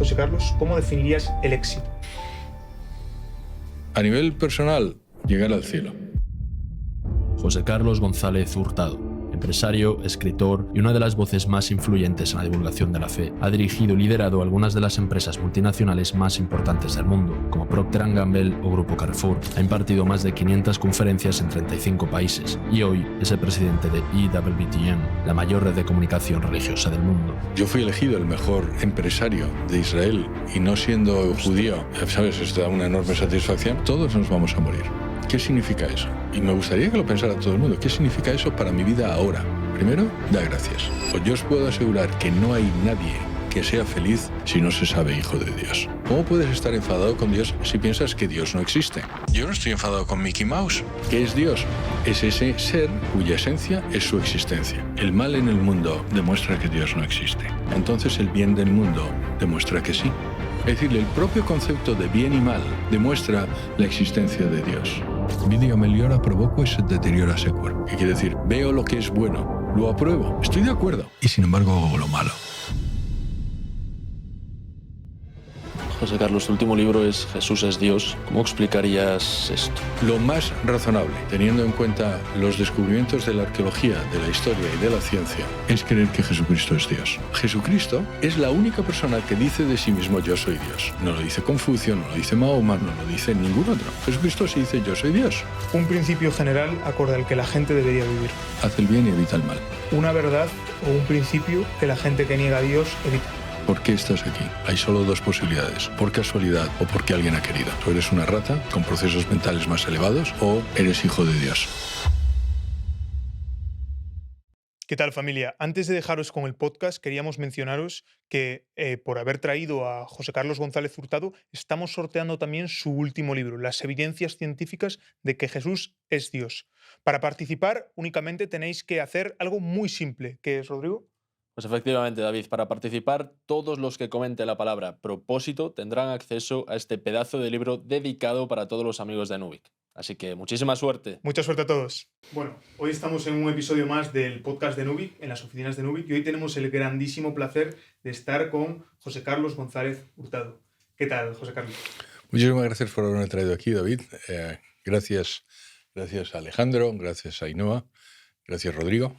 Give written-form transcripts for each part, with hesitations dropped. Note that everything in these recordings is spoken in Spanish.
José Carlos, ¿cómo definirías el éxito? A nivel personal, llegar al cielo. José Carlos González Hurtado, empresario, escritor y una de las voces más influyentes en la divulgación de la fe, ha dirigido y liderado algunas de las empresas multinacionales más importantes del mundo, como Procter & Gamble o Grupo Carrefour. Ha impartido más de 500 conferencias en 35 países y hoy es el presidente de EWTN, la mayor red de comunicación religiosa del mundo. Yo fui elegido el mejor empresario de Israel y no siendo judío, ¿sabes? Esto da una enorme satisfacción. Todos nos vamos a morir. ¿Qué significa eso? Y me gustaría que lo pensara todo el mundo. ¿Qué significa eso para mi vida ahora? Primero, da gracias. Yo os puedo asegurar que no hay nadie que sea feliz si no se sabe hijo de Dios. ¿Cómo puedes estar enfadado con Dios si piensas que Dios no existe? Yo no estoy enfadado con Mickey Mouse. ¿Qué es Dios? Es ese ser cuya esencia es su existencia. El mal en el mundo demuestra que Dios no existe. Entonces el bien del mundo demuestra que sí. Es decir, el propio concepto de bien y mal demuestra la existencia de Dios. Vidi meliora provoco y se deteriora sequer. ¿Qué quiere decir? Veo lo que es bueno, lo apruebo, estoy de acuerdo y sin embargo hago lo malo. José Carlos, tu último libro es Jesús es Dios. ¿Cómo explicarías esto? Lo más razonable, teniendo en cuenta los descubrimientos de la arqueología, de la historia y de la ciencia, es creer que Jesucristo es Dios. Jesucristo es la única persona que dice de sí mismo yo soy Dios. No lo dice Confucio, no lo dice Mahoma, no lo dice ningún otro. Jesucristo sí dice yo soy Dios. Un principio general acorde al que la gente debería vivir. Haz el bien y evita el mal. Una verdad o un principio que la gente que niega a Dios evita. ¿Por qué estás aquí? Hay solo dos posibilidades, por casualidad o porque alguien ha querido. Tú eres una rata con procesos mentales más elevados o eres hijo de Dios. ¿Qué tal, familia? Antes de dejaros con el podcast, queríamos mencionaros que por haber traído a José Carlos González Hurtado, estamos sorteando también su último libro, Las evidencias científicas de que Jesús es Dios. Para participar, únicamente tenéis que hacer algo muy simple. ¿Qué es, Rodrigo? Pues efectivamente, David, para participar, todos los que comenten la palabra propósito tendrán acceso a este pedazo de libro dedicado para todos los amigos de Nubic. Así que muchísima suerte. Mucha suerte a todos. Bueno, hoy estamos en un episodio más del podcast de Nubic, en las oficinas de Nubic, y hoy tenemos el grandísimo placer de estar con José Carlos González Hurtado. ¿Qué tal, José Carlos? Muchísimas gracias por haberme traído aquí, David. Gracias a Alejandro, gracias a Ainhoa, gracias Rodrigo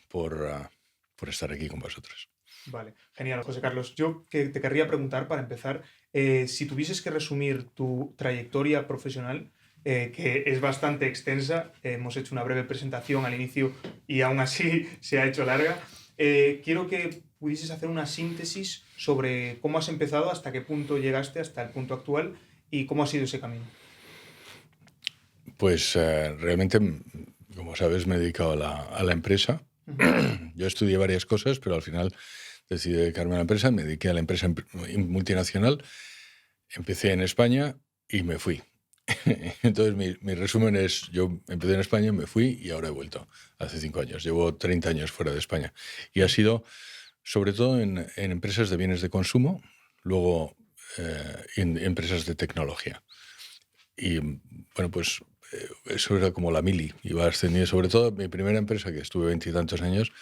por estar aquí con vosotros. Vale, genial, José Carlos. Yo te querría preguntar, para empezar, si tuvieses que resumir tu trayectoria profesional, que es bastante extensa, hemos hecho una breve presentación al inicio y aún así se ha hecho larga, quiero que pudieses hacer una síntesis sobre cómo has empezado, hasta qué punto llegaste, hasta el punto actual y cómo ha sido ese camino. Pues realmente, como sabes, me he dedicado a la empresa. Yo estudié varias cosas, pero al final decidí dedicarme a la empresa, me dediqué a la empresa multinacional, empecé en España y me fui. Entonces mi resumen es, yo empecé en España, me fui y ahora he vuelto hace 5 años. Llevo 30 años fuera de España y ha sido sobre todo en empresas de bienes de consumo, luego en empresas de tecnología. Y bueno, pues eso era como la mili, iba ascendiendo. Sobre todo mi primera empresa, que estuve 20 y tantos años,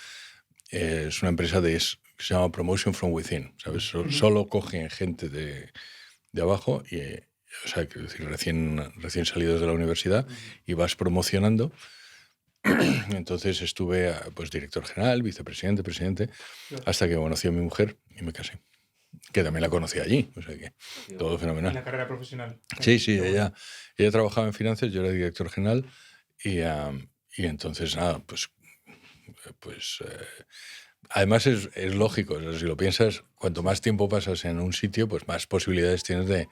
es una empresa que se llama Promotion from Within, ¿sabes? Solo cogen gente de abajo, o sea, quiero decir, recién salidos de la universidad, y vas promocionando. Entonces estuve pues director general, vicepresidente, presidente, hasta que conocí a mi mujer y me casé. Que también la conocí allí, o sea que todo fenomenal. En la carrera profesional. Sí, ella trabajaba en finanzas, yo era director general y entonces nada, pues además es lógico, o sea, si lo piensas, cuanto más tiempo pasas en un sitio, pues más posibilidades tienes de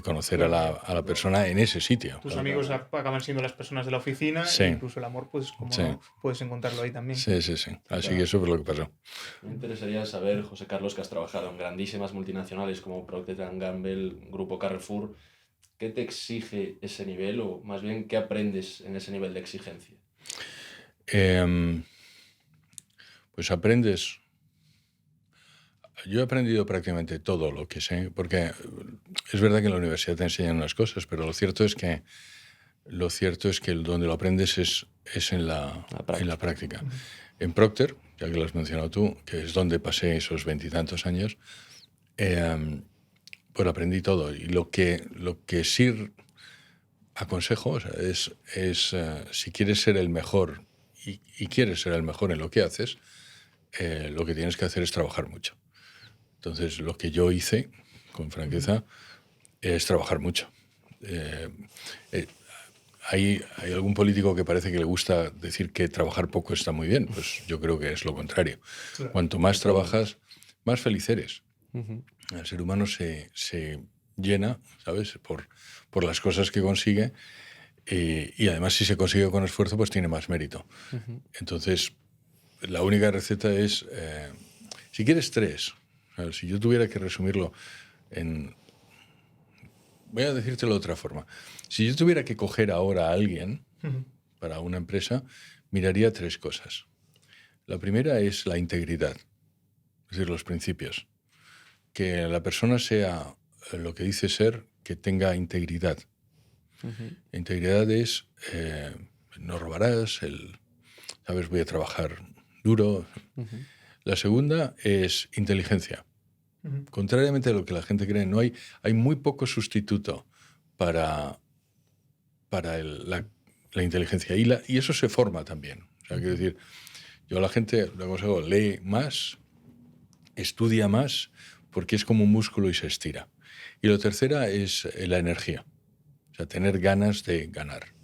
conocer a la persona en ese sitio. Tus amigos acaban siendo las personas de la oficina, sí. E incluso el amor, pues como no, puedes encontrarlo ahí también. Sí. Así que eso fue lo que pasó. Me interesaría saber, José Carlos, que has trabajado en grandísimas multinacionales como Procter & Gamble, Grupo Carrefour. ¿Qué te exige ese nivel o más bien qué aprendes en ese nivel de exigencia? Pues aprendes. Yo he aprendido prácticamente todo lo que sé, porque es verdad que en la universidad te enseñan unas cosas, pero lo cierto es que donde lo aprendes es en la práctica. En Procter, ya que lo has mencionado tú, que es donde pasé esos 20 y tantos años, pues aprendí todo. Y lo que sí aconsejo, o sea, si quieres ser el mejor y quieres ser el mejor en lo que haces, lo que tienes que hacer es trabajar mucho. Entonces, lo que yo hice, con franqueza, es trabajar mucho. Hay algún político que parece que le gusta decir que trabajar poco está muy bien. Pues yo creo que es lo contrario. Claro. Cuanto más trabajas, más feliz eres. Ujú. El ser humano se llena, ¿sabes?, por las cosas que consigue, y además si se consigue con esfuerzo, pues tiene más mérito. Ujú. Entonces, la única receta es, si quieres 3, ¿sabes? Si yo tuviera que resumirlo en... Voy a decírtelo de otra forma. Si yo tuviera que coger ahora a alguien para una empresa, miraría 3 cosas. La primera es la integridad, es decir, los principios. Que la persona sea lo que dice ser, que tenga integridad. Ujú. Integridad es, no robarás, ¿sabes? Voy a trabajar duro. Ujú. La segunda es inteligencia. Contrariamente a lo que la gente cree, hay muy poco sustituto para la inteligencia. Y eso se forma también. O sea, quiero decir, yo a la gente le aconsejo, lee más, estudia más, porque es como un músculo y se estira. Y la tercera es la energía. O sea, tener ganas de ganar.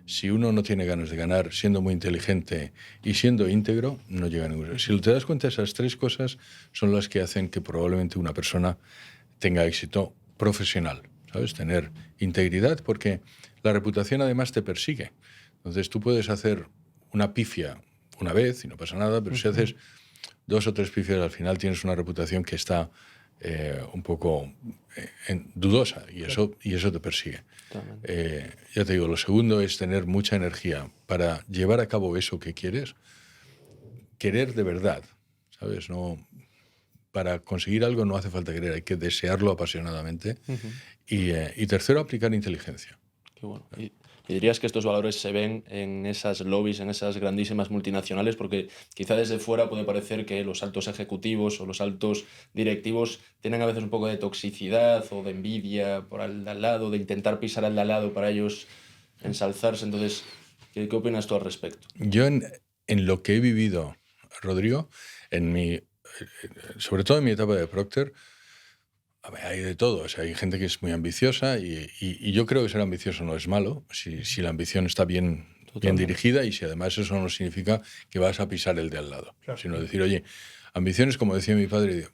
Si uno no tiene ganas de ganar, siendo muy inteligente y siendo íntegro, no llega a ningún sitio. Si te das cuenta, esas 3 cosas son las que hacen que probablemente una persona tenga éxito profesional, ¿sabes? Tener integridad, porque la reputación además te persigue. Entonces tú puedes hacer una pifia una vez y no pasa nada, pero si haces 2 o 3 pifias, al final tienes una reputación que está un poco dudosa, y eso te persigue. Ya te digo, lo segundo es tener mucha energía para llevar a cabo eso que quieres, querer de verdad, ¿sabes? No, para conseguir algo no hace falta querer, hay que desearlo apasionadamente. Ujú. Y tercero, aplicar inteligencia. Qué bueno. Y dirías que estos valores se ven en esas lobbies, en esas grandísimas multinacionales, porque quizá desde fuera puede parecer que los altos ejecutivos o los altos directivos tienen a veces un poco de toxicidad o de envidia por al de al lado, de intentar pisar al de al lado para ellos ensalzarse. Entonces, ¿qué opinas tú al respecto? Yo en lo que he vivido, Rodrigo, sobre todo en mi etapa de Procter, a ver, hay de todo. O sea, hay gente que es muy ambiciosa y yo creo que ser ambicioso no es malo si la ambición está bien dirigida, y si además eso no significa que vas a pisar el de al lado. Claro. Sino decir, oye, ambiciones, como decía mi padre,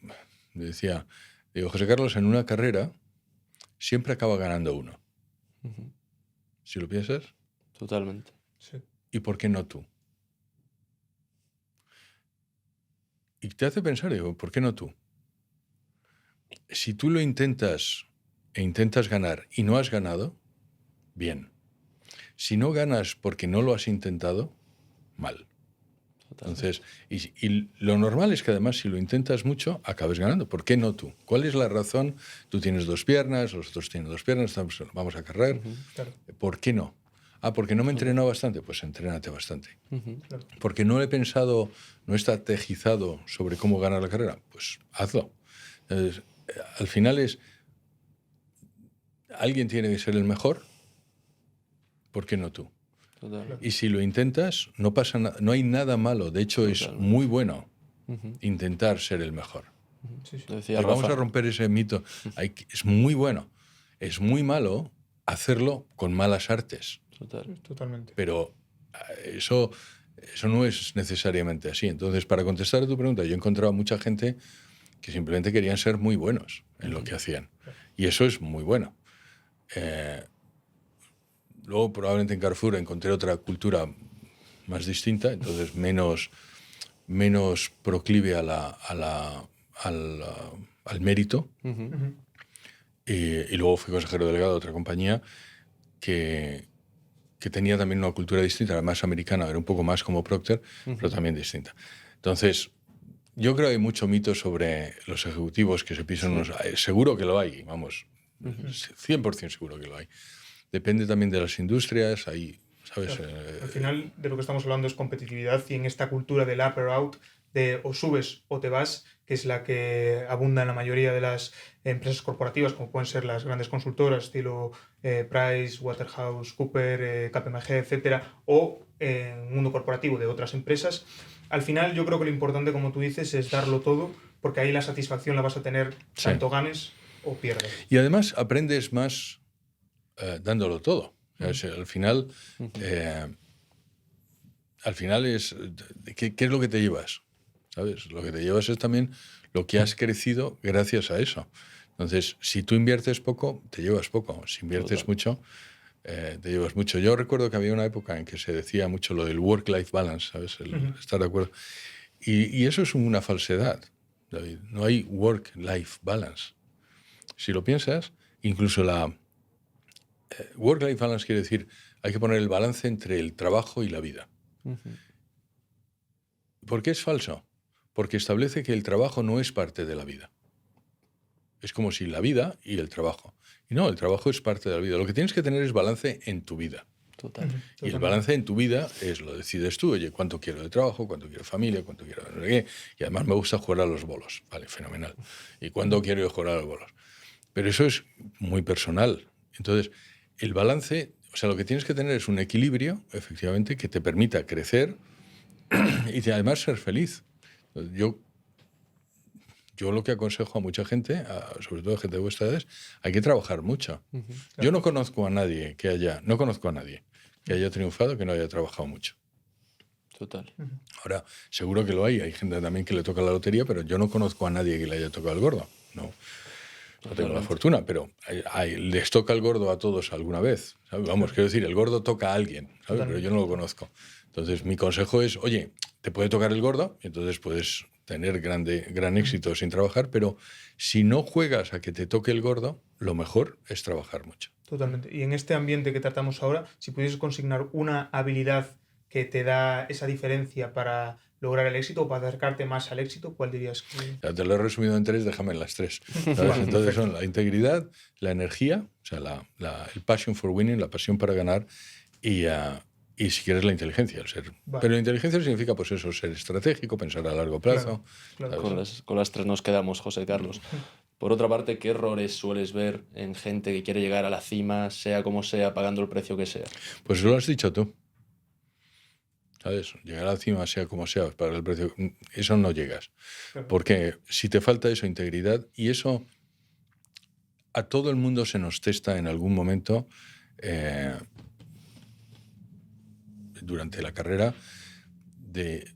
digo, José Carlos, en una carrera siempre acaba ganando uno. Ujú. Si lo piensas, Totalmente. Sí. ¿y por qué no tú? Y te hace pensar, digo, ¿por qué no tú? Si tú lo intentas ganar y no has ganado, bien. Si no ganas porque no lo has intentado, mal. Totalmente. Entonces, y lo normal es que además si lo intentas mucho, acabes ganando. ¿Por qué no tú? ¿Cuál es la razón? Tú tienes 2 piernas, los otros tienen 2 piernas, vamos a correr. Ujú. Claro. ¿Por qué no? ¿Porque no me he entrenado bastante? Pues entrénate bastante. Ujú. Claro. ¿Porque no he pensado, no he estrategizado sobre cómo ganar la carrera? Pues hazlo. Entonces, al final alguien tiene que ser el mejor, ¿por qué no tú? Total. Y si lo intentas, no pasa nada, no hay nada malo. De hecho, es Totalmente. muy bueno Ujú. intentar ser el mejor. Sí, sí. Lo decía Pero vamos Rafa. a romper ese mito. Es muy bueno. Es muy malo hacerlo con malas artes. Total. Totalmente. Pero eso no es necesariamente así. Entonces, para contestar a tu pregunta, yo he encontrado mucha gente que simplemente querían ser muy buenos en lo que hacían. Y eso es muy bueno. Luego, probablemente en Carrefour encontré otra cultura más distinta, entonces menos proclive al mérito. Ujú. Ujú. Y luego fui consejero delegado de otra compañía que tenía también una cultura distinta, además americana, era un poco más como Procter, pero también distinta. Entonces, yo creo que hay mucho mito sobre los ejecutivos que se pisan unos... Seguro que lo hay, vamos, 100% seguro que lo hay. Depende también de las industrias, hay, ¿sabes? Claro. Al final de lo que estamos hablando es competitividad, y en esta cultura del up or out, de o subes o te vas, que es la que abunda en la mayoría de las empresas corporativas, como pueden ser las grandes consultoras, estilo Price, Waterhouse, Cooper, KPMG, etcétera, o en el mundo corporativo de otras empresas. Al final yo creo que lo importante, como tú dices, es darlo todo, porque ahí la satisfacción la vas a tener tanto ganes o pierdas. Y además aprendes más dándolo todo. O sea, al final es ¿qué es lo que te llevas? ¿Sabes? Lo que te llevas es también lo que has crecido gracias a eso. Entonces, si tú inviertes poco, te llevas poco. Si inviertes mucho, te llevas mucho. Yo recuerdo que había una época en que se decía mucho lo del work-life balance, ¿sabes? Estar de acuerdo. Y eso es una falsedad, David. No hay work-life balance. Si lo piensas, incluso la work-life balance quiere decir hay que poner el balance entre el trabajo y la vida. ¿Por qué es falso? Porque establece que el trabajo no es parte de la vida. Es como si la vida y el trabajo. Y no, el trabajo es parte de la vida. Lo que tienes que tener es balance en tu vida. Total. Y el balance en tu vida lo decides tú. Oye, ¿cuánto quiero de trabajo? ¿Cuánto quiero de familia? ¿Cuánto quiero de no sé qué? Y además me gusta jugar a los bolos. Vale, fenomenal. ¿Y cuándo quiero yo jugar a los bolos? Pero eso es muy personal. Entonces, el balance, o sea, lo que tienes que tener es un equilibrio, efectivamente, que te permita crecer y además ser feliz. Yo lo que aconsejo a mucha gente, sobre todo a gente de vuestra edad, hay que trabajar mucho. Yo no conozco a nadie que haya triunfado que no haya trabajado mucho. Total. Ahora, seguro que lo hay gente también que le toca la lotería, pero yo no conozco a nadie que le haya tocado el gordo. No tengo la fortuna, pero les toca el gordo a todos alguna vez, ¿sabes? Vamos, quiero decir, el gordo toca a alguien, ¿sabes? Pero yo no lo conozco. Entonces, mi consejo es, oye, te puede tocar el gordo, y entonces puedes tener gran éxito sin trabajar, pero si no juegas a que te toque el gordo, lo mejor es trabajar mucho. Totalmente. Y en este ambiente que tratamos ahora, si pudieses consignar una habilidad que te da esa diferencia para lograr el éxito o para acercarte más al éxito, ¿cuál dirías que...? Ya te lo he resumido en 3, déjame en las 3. ¿Sabes? Entonces son la integridad, la energía, o sea, el passion for winning, la pasión para ganar, y si quieres la inteligencia, el ser. Vale. Pero la inteligencia significa, pues eso, ser estratégico, pensar a largo plazo. Claro. Con las 3 nos quedamos, José Carlos. Por otra parte, ¿qué errores sueles ver en gente que quiere llegar a la cima, sea como sea, pagando el precio que sea? Pues lo has dicho tú. ¿Sabes? Llegar a la cima, sea como sea, pagar el precio, eso no llegas. Claro. Porque si te falta eso, integridad, y eso a todo el mundo se nos testa en algún momento durante la carrera de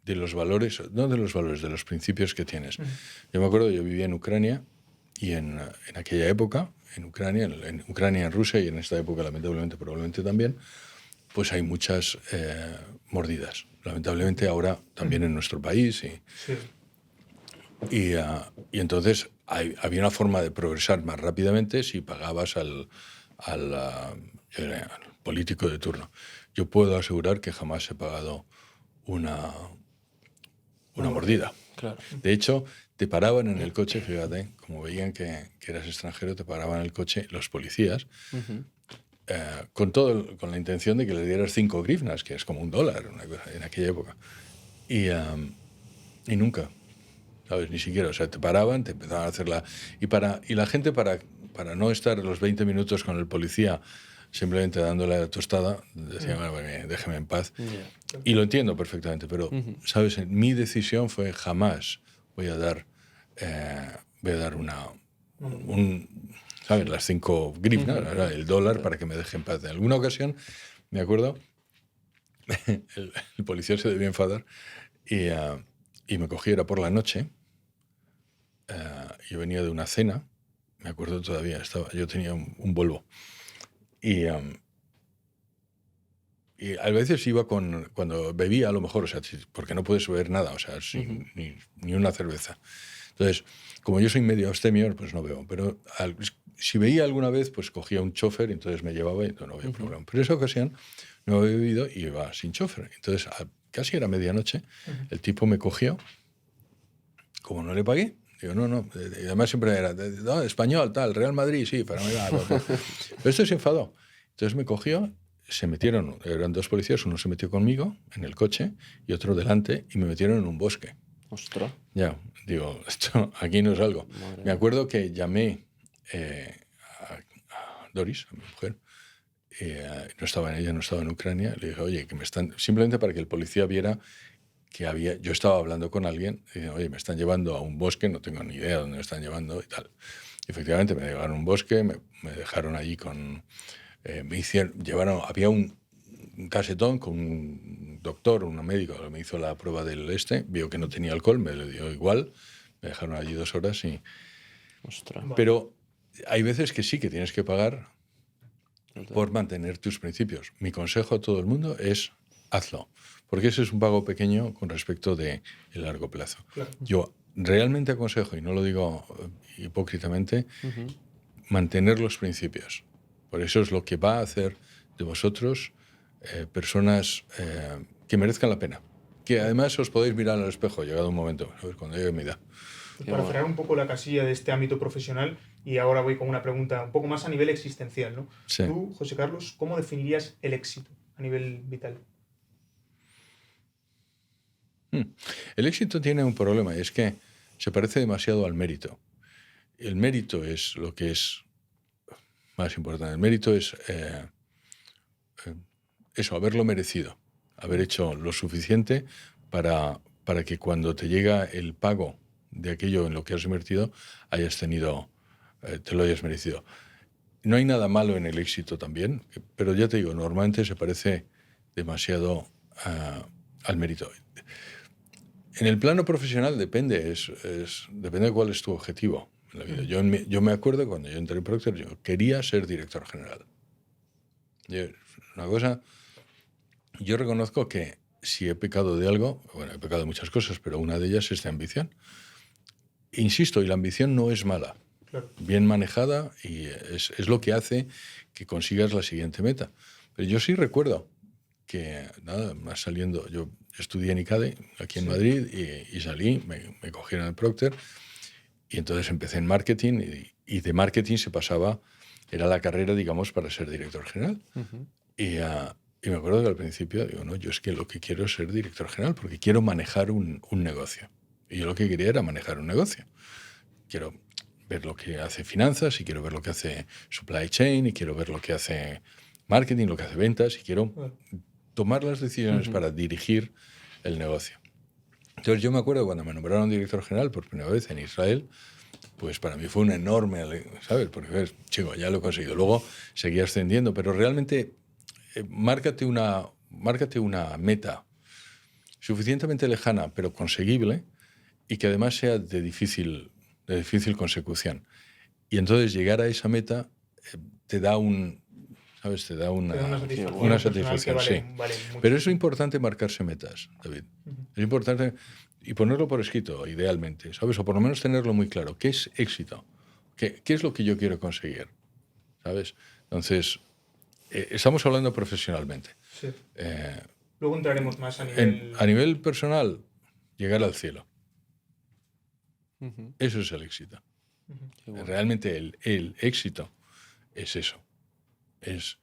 los valores, no de los valores, de los principios que tienes. Yo me acuerdo, yo vivía en Ucrania y en aquella época, en Ucrania, en Rusia y en esta época, lamentablemente, probablemente también, pues hay muchas mordidas. Lamentablemente ahora también en nuestro país. Y entonces había una forma de progresar más rápidamente si pagabas al político de turno. Yo puedo asegurar que jamás he pagado una mordida. Claro. De hecho, te paraban en el coche, fíjate, como veían que eras extranjero, te paraban en el coche los policías, con la intención de que les dieras 5 grivnas, que es como $1 una cosa, en aquella época. Y nunca, ¿sabes? Ni siquiera. O sea, te paraban, te empezaban a hacer y la gente, para no estar los 20 minutos con el policía simplemente dándole la tostada, decía, bueno, déjeme en paz. Yeah. Y lo entiendo perfectamente, pero, ¿sabes? Mi decisión fue jamás voy a dar ¿sabes? Las 5 grivnas, el $1 para que me deje en paz. En alguna ocasión, me acuerdo, el policía se debió enfadar y me cogí, era por la noche, yo venía de una cena, me acuerdo todavía, yo tenía un Volvo. Y a veces iba cuando bebía, a lo mejor, o sea, porque no puedes beber nada, o sea, ni una cerveza. Entonces, como yo soy medio abstemio, pues no bebo. Pero si veía alguna vez, pues cogía un chofer y entonces me llevaba y entonces no había problema. Pero en esa ocasión no había bebido y iba sin chofer. Entonces, casi era medianoche, el tipo me cogió, como no le pagué, digo, no. Y además siempre era, no, español, tal, Real Madrid, sí, para mí nada. Pero este se enfadó. Entonces me cogió, se metieron, eran 2 policías, uno se metió conmigo en el coche y otro delante y me metieron en un bosque. Ostras. Ya, digo, esto aquí no es algo. Madre Me acuerdo que llamé a Doris, a mi mujer, no estaba en ella, no estaba en Ucrania, le dije, oye, que me están, simplemente para que el policía viera que yo estaba hablando con alguien, y dije, oye, me están llevando a un bosque, no tengo ni idea de dónde me están llevando y tal. Y efectivamente me llevaron a un bosque, me dejaron allí con... había un casetón con un doctor, un médico, que me hizo la prueba del vio que no tenía alcohol, me lo dio igual, me dejaron allí 2 horas y... Ostras. Pero hay veces que sí que tienes que pagar por mantener tus principios. Mi consejo a todo el mundo es hazlo, porque ese es un pago pequeño con respecto de el largo plazo. Claro. Yo realmente aconsejo, y no lo digo hipócritamente, mantener los principios. Por eso es lo que va a hacer de vosotros personas que merezcan la pena. Que además os podéis mirar al espejo, llegado un momento, ¿sabes? Cuando llegue mi edad. Pues para cerrar un poco la casilla de este ámbito profesional, y ahora voy con una pregunta un poco más a nivel existencial, ¿no? Sí. Tú, José Carlos, ¿cómo definirías el éxito a nivel vital? El éxito tiene un problema, y es que se parece demasiado al mérito. El mérito es lo que es más importante. El mérito es eso, haberlo merecido, haber hecho lo suficiente para que cuando te llega el pago de aquello en lo que has invertido, te lo hayas merecido. No hay nada malo en el éxito también, pero ya te digo, normalmente se parece demasiado al mérito. En el plano profesional depende de cuál es tu objetivo en la vida. Yo me acuerdo cuando yo entré en Procter, yo quería ser director general. Una cosa, yo reconozco que si he pecado de algo, bueno, he pecado de muchas cosas, pero una de ellas es de ambición. Insisto, y la ambición no es mala. Claro. Bien manejada y es lo que hace que consigas la siguiente meta. Pero yo sí recuerdo que, nada, más saliendo, yo estudié en ICADE, aquí en Madrid, y salí, me cogieron en Procter, y entonces empecé en marketing, y de marketing se pasaba, era la carrera, digamos, para ser director general. Y me acuerdo que al principio digo, no, yo es que lo que quiero es ser director general, porque quiero manejar un negocio. Y yo lo que quería era manejar un negocio. Quiero ver lo que hace finanzas, y quiero ver lo que hace supply chain, y quiero ver lo que hace marketing, lo que hace ventas, y quiero tomar las decisiones para dirigir el negocio. Entonces yo me acuerdo cuando me nombraron director general por primera vez en Israel, pues para mí fue un enorme, ¿sabes? Porque ves, chico, ya lo he conseguido. Luego seguí ascendiendo, pero realmente márcate una meta suficientemente lejana, pero conseguible, y que además sea de difícil consecución. Y entonces llegar a esa meta te da ¿sabes? Te da una satisfacción, vale, sí. Vale pero es importante marcarse metas, David. Es importante y ponerlo por escrito, idealmente, ¿sabes? O por lo menos tenerlo muy claro. ¿Qué es éxito? ¿Qué es lo que yo quiero conseguir? ¿Sabes? Entonces, estamos hablando profesionalmente. Sí. Luego entraremos más a nivel... A nivel personal, llegar al cielo. Eso es el éxito. Bueno. Realmente el éxito es eso. Es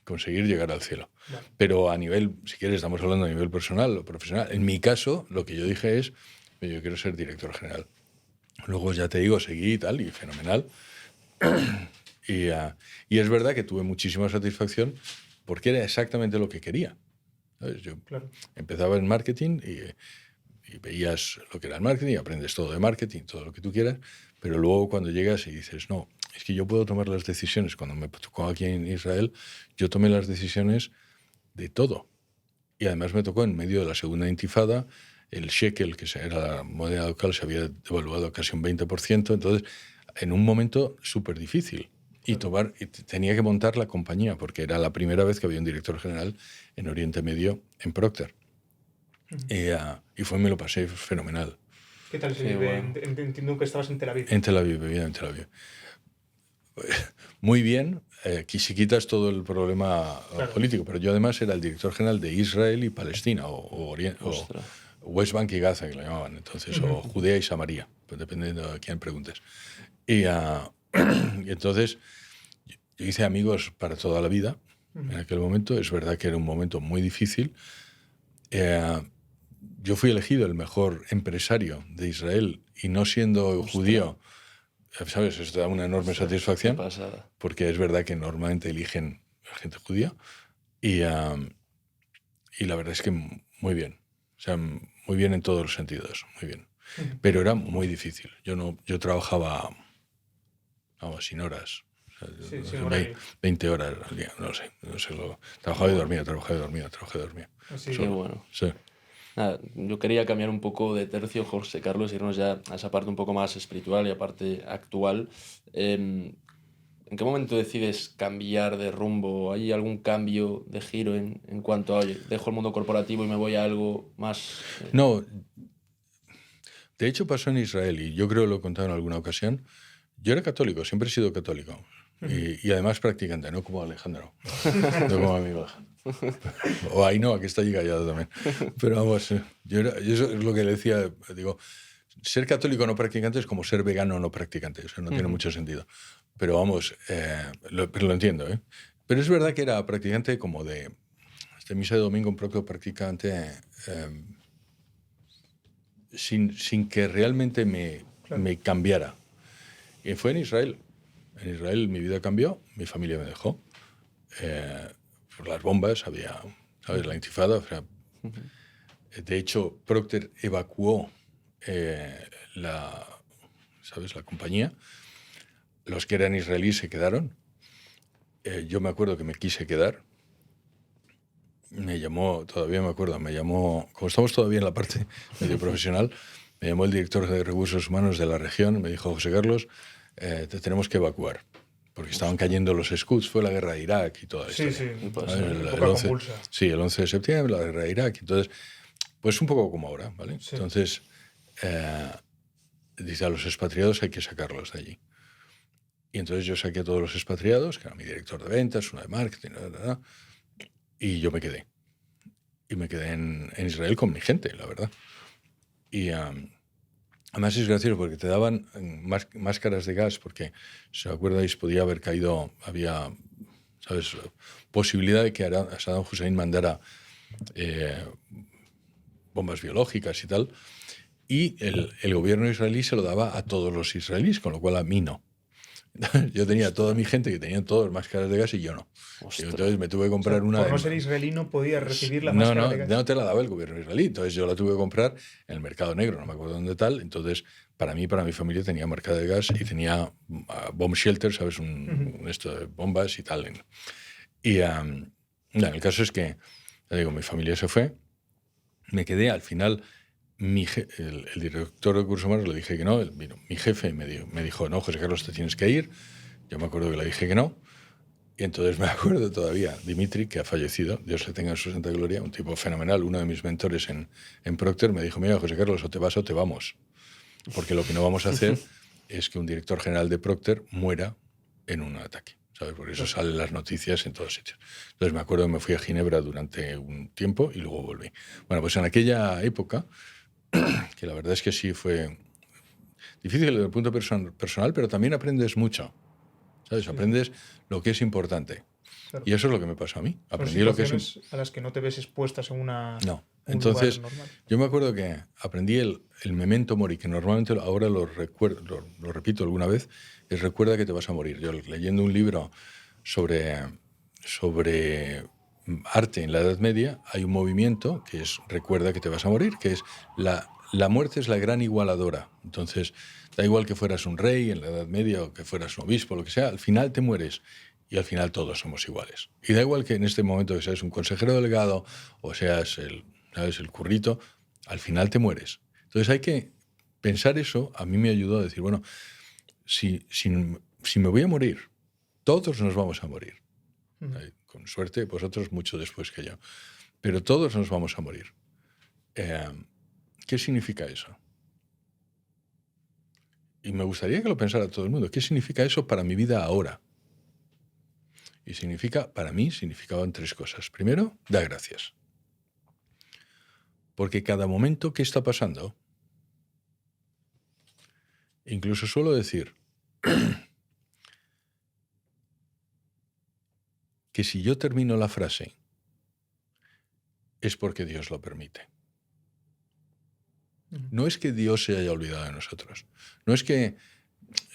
conseguir llegar al cielo. Vale. Pero a nivel, si quieres, estamos hablando a nivel personal o profesional. En mi caso, lo que yo dije es, yo quiero ser director general. Luego, ya te digo, seguí y tal, y fenomenal. Y es verdad que tuve muchísima satisfacción porque era exactamente lo que quería. ¿Sabes? Yo empezaba en marketing y veías lo que era el marketing, aprendes todo de marketing, todo lo que tú quieras, pero luego cuando llegas y dices, no, es que yo puedo tomar las decisiones. Cuando me tocó aquí en Israel, yo tomé las decisiones de todo. Y además me tocó en medio de la segunda intifada, el shekel, que era la moneda local, se había devaluado casi un 20%, entonces en un momento súper difícil. Y tenía que montar la compañía, porque era la primera vez que había un director general en Oriente Medio, en Procter. Y me lo pasé fenomenal. ¿Qué tal se vive? Bueno. Entiendo que estabas en Tel Aviv. En Tel Aviv, vivía en Tel Aviv. Muy bien, si quitas todo el problema político, pero yo además era el director general de Israel y Palestina, o West Bank y Gaza, que lo llamaban entonces, o Judea y Samaria, pues dependiendo de quién preguntes. Y entonces yo hice amigos para toda la vida en aquel momento. Es verdad que era un momento muy difícil. yo fui elegido el mejor empresario de Israel y no siendo judío, ¿sabes? Esto da una enorme satisfacción, porque es verdad que normalmente eligen a gente judía y la verdad es que muy bien, o sea, muy bien en todos los sentidos, muy bien. Pero era muy difícil. Yo trabajaba sin horas. O sea, Sí, 20 horas al día, no sé. Trabajaba y dormía. Así, Qué bueno. Sí. Nada, yo quería cambiar un poco de tercio, José Carlos, irnos ya a esa parte un poco más espiritual y a parte actual. ¿En qué momento decides cambiar de rumbo? ¿Hay algún cambio de giro en cuanto a, oye, dejo el mundo corporativo y me voy a algo más? No, de hecho pasó en Israel y yo creo que lo he contado en alguna ocasión. Yo era católico, siempre he sido católico. Y además practicante, no como Alejandro, no como mi hija. O Ainhoa, que está allí callado también. Pero vamos, yo eso es lo que le decía, digo, ser católico no practicante es como ser vegano no practicante, eso no tiene mucho sentido. Pero vamos, pero lo entiendo, ¿eh? Pero es verdad que era practicante como de misa de domingo, un poco practicante, sin que realmente me cambiara. Y fue en Israel. En Israel mi vida cambió, mi familia me dejó. Por las bombas había, ¿sabes? La intifada. O sea, de hecho, Procter evacuó ¿sabes? La compañía. Los que eran israelíes se quedaron. Yo me acuerdo que me quise quedar. Me llamó, todavía me acuerdo, como estamos todavía en la parte medio profesional, me llamó el director de Recursos Humanos de la región, me dijo, José Carlos, te tenemos que evacuar, porque estaban cayendo los Scuds, fue la guerra de Irak y toda esto. Sí, pues, el 11, sí, el 11 de septiembre, la guerra de Irak, entonces, pues un poco como ahora, ¿vale? Sí. Entonces, dice, a los expatriados hay que sacarlos de allí. Y entonces yo saqué a todos los expatriados, que era mi director de ventas, uno de marketing, y yo me quedé. Y me quedé en Israel con mi gente, la verdad. Y además es gracioso porque te daban máscaras de gas, porque, si os acordáis, podía haber caído, había, ¿sabes?, posibilidad de que Saddam Hussein mandara bombas biológicas y tal. Y el gobierno israelí se lo daba a todos los israelíes, con lo cual a mí no. Yo tenía toda mi gente que tenían todas máscaras de gas y yo no. Y entonces me tuve que comprar una. Por no ser israelí no podías recibir la máscara de gas. No te la daba el gobierno israelí. Entonces yo la tuve que comprar en el mercado negro, no me acuerdo dónde tal. Entonces, para mí y para mi familia tenía máscara de gas y tenía bomb shelter, ¿sabes? Esto de bombas y tal. Y el caso es que, ya digo, mi familia se fue. Me quedé al final. El director de Recursos Humanos le dije que no. Mi jefe me dijo, no, José Carlos, te tienes que ir. Yo me acuerdo que le dije que no. Y entonces me acuerdo todavía, Dimitri, que ha fallecido, Dios le tenga en su santa gloria, un tipo fenomenal, uno de mis mentores en Procter, me dijo, mira, José Carlos, o te vas o te vamos. Porque lo que no vamos a hacer es que un director general de Procter muera en un ataque, ¿sabes? Por eso salen las noticias en todos sitios. Entonces me acuerdo que me fui a Ginebra durante un tiempo y luego volví. Bueno, pues en aquella época, que la verdad es que sí fue difícil desde el punto personal, pero también aprendes mucho, ¿sabes? Aprendes lo que es importante. Claro. Y eso es lo que me pasó a mí. Aprendí lo que es a las que no te ves expuestas en una. No. Entonces, yo me acuerdo que aprendí el memento mori, que normalmente ahora lo repito alguna vez, es recuerda que te vas a morir. Yo leyendo un libro sobre arte en la Edad Media, hay un movimiento que es recuerda que te vas a morir, que es la muerte es la gran igualadora. Entonces, da igual que fueras un rey en la Edad Media o que fueras un obispo, lo que sea, al final te mueres y al final todos somos iguales. Y da igual que en este momento que seas un consejero delegado o seas el currito, al final te mueres. Entonces hay que pensar eso. A mí me ayudó a decir, bueno, si me voy a morir, todos nos vamos a morir. Con suerte, vosotros mucho después que yo. Pero todos nos vamos a morir. ¿Qué significa eso? Y me gustaría que lo pensara todo el mundo. ¿Qué significa eso para mi vida ahora? Y para mí significaban 3 cosas. Primero, da gracias. Porque cada momento que está pasando, incluso suelo decir que si yo termino la frase es porque Dios lo permite. No es que Dios se haya olvidado de nosotros. No es que,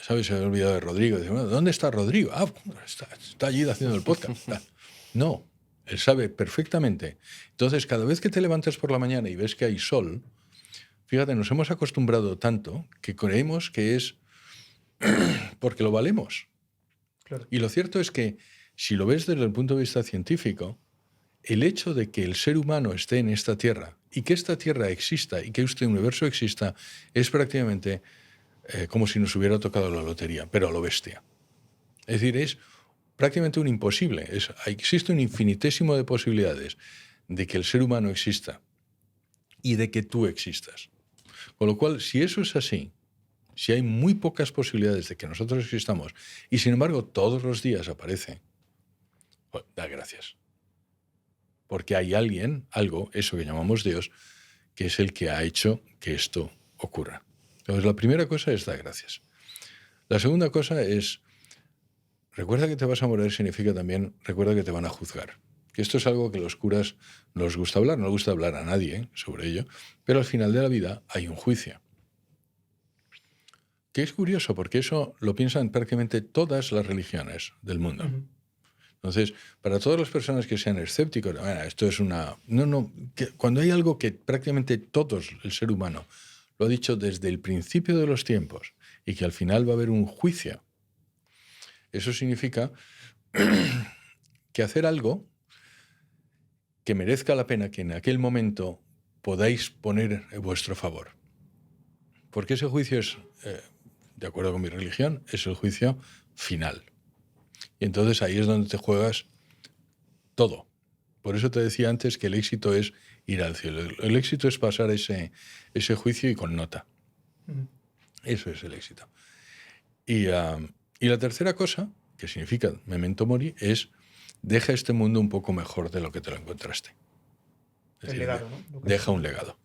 ¿sabes? Se haya olvidado de Rodrigo. Dice, bueno, ¿dónde está Rodrigo? Ah, está allí haciendo el podcast. No, él sabe perfectamente. Entonces, cada vez que te levantas por la mañana y ves que hay sol, fíjate, nos hemos acostumbrado tanto que creemos que es porque lo valemos. Claro. Y lo cierto es que, si lo ves desde el punto de vista científico, el hecho de que el ser humano esté en esta Tierra y que esta Tierra exista y que este universo exista es prácticamente como si nos hubiera tocado la lotería, pero a lo bestia. Es decir, es prácticamente un imposible. Existe un infinitésimo de posibilidades de que el ser humano exista y de que tú existas. Con lo cual, si eso es así, si hay muy pocas posibilidades de que nosotros existamos y sin embargo todos los días aparece, pues, da gracias. Porque hay alguien, algo, eso que llamamos Dios, que es el que ha hecho que esto ocurra. Entonces, la primera cosa es dar gracias. La segunda cosa es, recuerda que te vas a morir significa también, recuerda que te van a juzgar. Que esto es algo que los curas no les gusta hablar, no les gusta hablar a nadie sobre ello, pero al final de la vida hay un juicio. Que es curioso, porque eso lo piensan prácticamente todas las religiones del mundo. Entonces, para todas las personas que sean escépticos, bueno, esto es una... No, cuando hay algo que prácticamente todos, el ser humano, lo ha dicho desde el principio de los tiempos y que al final va a haber un juicio, eso significa que hacer algo que merezca la pena que en aquel momento podáis poner en vuestro favor. Porque ese juicio es, de acuerdo con mi religión, es el juicio final. Y entonces ahí es donde te juegas todo. Por eso te decía antes que el éxito es ir al cielo. El éxito es pasar ese juicio y con nota. Eso es el éxito. Y la tercera cosa, que significa memento mori, es deja este mundo un poco mejor de lo que te lo encontraste. Es decir, legado, ¿no? Deja un legado.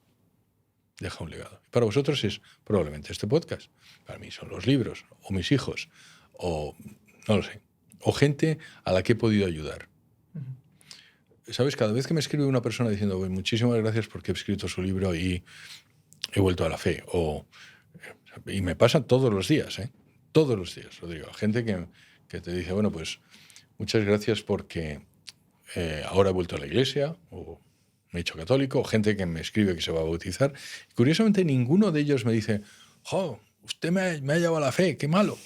Deja un legado. Para vosotros es probablemente este podcast. Para mí son los libros, o mis hijos, o no lo sé, o gente a la que he podido ayudar. ¿Sabes? Cada vez que me escribe una persona diciendo muchísimas gracias porque he escrito su libro y he vuelto a la fe, y me pasa todos los días, todos los días, Rodrigo. Gente que te dice, bueno, pues muchas gracias porque ahora he vuelto a la iglesia, o me he hecho católico, o gente que me escribe que se va a bautizar. Y curiosamente ninguno de ellos me dice, usted me ha llevado a la fe, qué malo.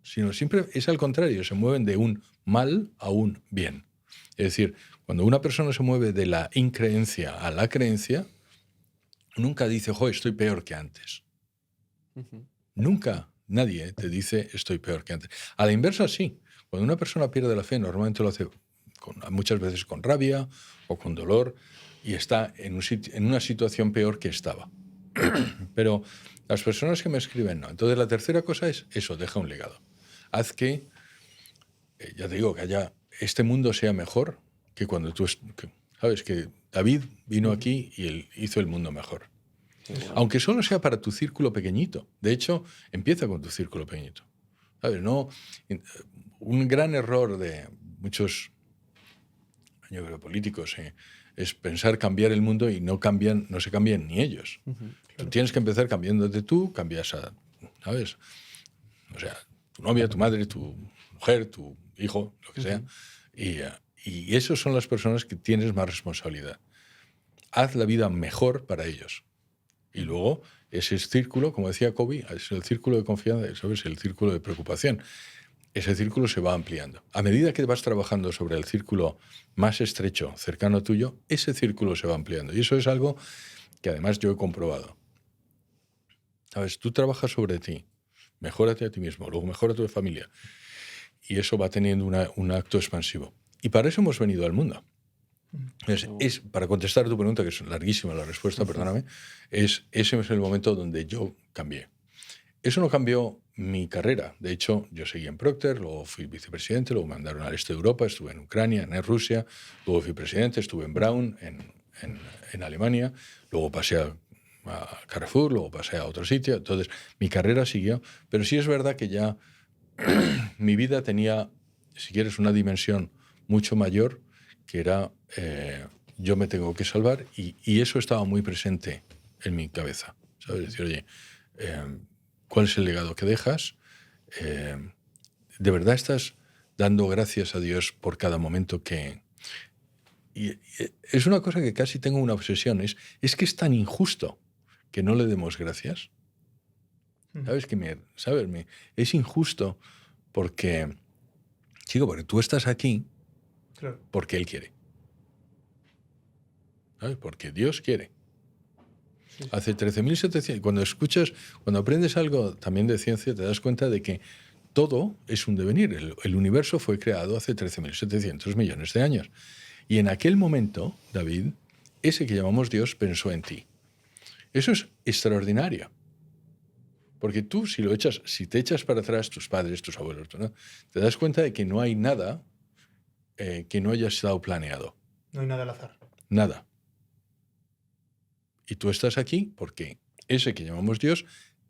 Sino siempre es al contrario, se mueven de un mal a un bien. Es decir, cuando una persona se mueve de la increencia a la creencia, nunca dice, estoy peor que antes. Nunca nadie te dice, estoy peor que antes. A la inversa, sí. Cuando una persona pierde la fe, normalmente lo hace muchas veces con rabia o con dolor y está en una situación peor que estaba. Pero las personas que me escriben, no. Entonces, la tercera cosa es eso, deja un legado. Haz que, ya te digo, que este mundo sea mejor que cuando tú... ¿Sabes? Que David vino aquí y él hizo el mundo mejor. Aunque solo sea para tu círculo pequeñito. De hecho, empieza con tu círculo pequeñito. ¿Sabes? No, un gran error de muchos, yo creo, políticos es pensar cambiar el mundo y no se cambian ni ellos. Claro. Tú tienes que empezar cambiándote tú, cambias a, ¿sabes? O sea, tu novia, tu madre, tu mujer, tu hijo, lo que sea. Y esas son las personas que tienes más responsabilidad. Haz la vida mejor para ellos. Y luego ese círculo, como decía Kobe, es el círculo de confianza, ¿sabes? El círculo de preocupación. Ese círculo se va ampliando. A medida que vas trabajando sobre el círculo más estrecho, cercano a tuyo, ese círculo se va ampliando. Y eso es algo que además yo he comprobado. ¿Sabes? Tú trabajas sobre ti, mejórate a ti mismo, luego mejora a tu familia. Y eso va teniendo un acto expansivo. Y para eso hemos venido al mundo. Para contestar a tu pregunta, que es larguísima la respuesta, perdóname, ese es el momento donde yo cambié. Eso no cambió mi carrera. De hecho, yo seguí en Procter, luego fui vicepresidente, luego me mandaron al este de Europa, estuve en Ucrania, en Rusia, luego fui presidente, estuve en Braun, en Alemania, luego pasé a Carrefour, luego pasé a otro sitio. Entonces, mi carrera siguió. Pero sí es verdad que ya mi vida tenía, si quieres, una dimensión mucho mayor, que era yo me tengo que salvar, y eso estaba muy presente en mi cabeza. ¿Sabes? Decir, oye, ¿cuál es el legado que dejas? ¿De verdad estás dando gracias a Dios por cada momento que...? Y es una cosa que casi tengo una obsesión. Es que es tan injusto que no le demos gracias. ¿Sabes? Es injusto porque, chico, porque tú estás aquí porque Él quiere. ¿Sabes? Porque Dios quiere. Sí. Hace 13.700... Cuando aprendes algo también de ciencia, te das cuenta de que todo es un devenir. El universo fue creado hace 13.700 millones de años. Y en aquel momento, David, ese que llamamos Dios pensó en ti. Eso es extraordinario. Porque tú, si te echas para atrás, tus padres, tus abuelos, ¿no? Te das cuenta de que no hay nada que no haya estado planeado. No hay nada al azar. Nada. Y tú estás aquí porque ese que llamamos Dios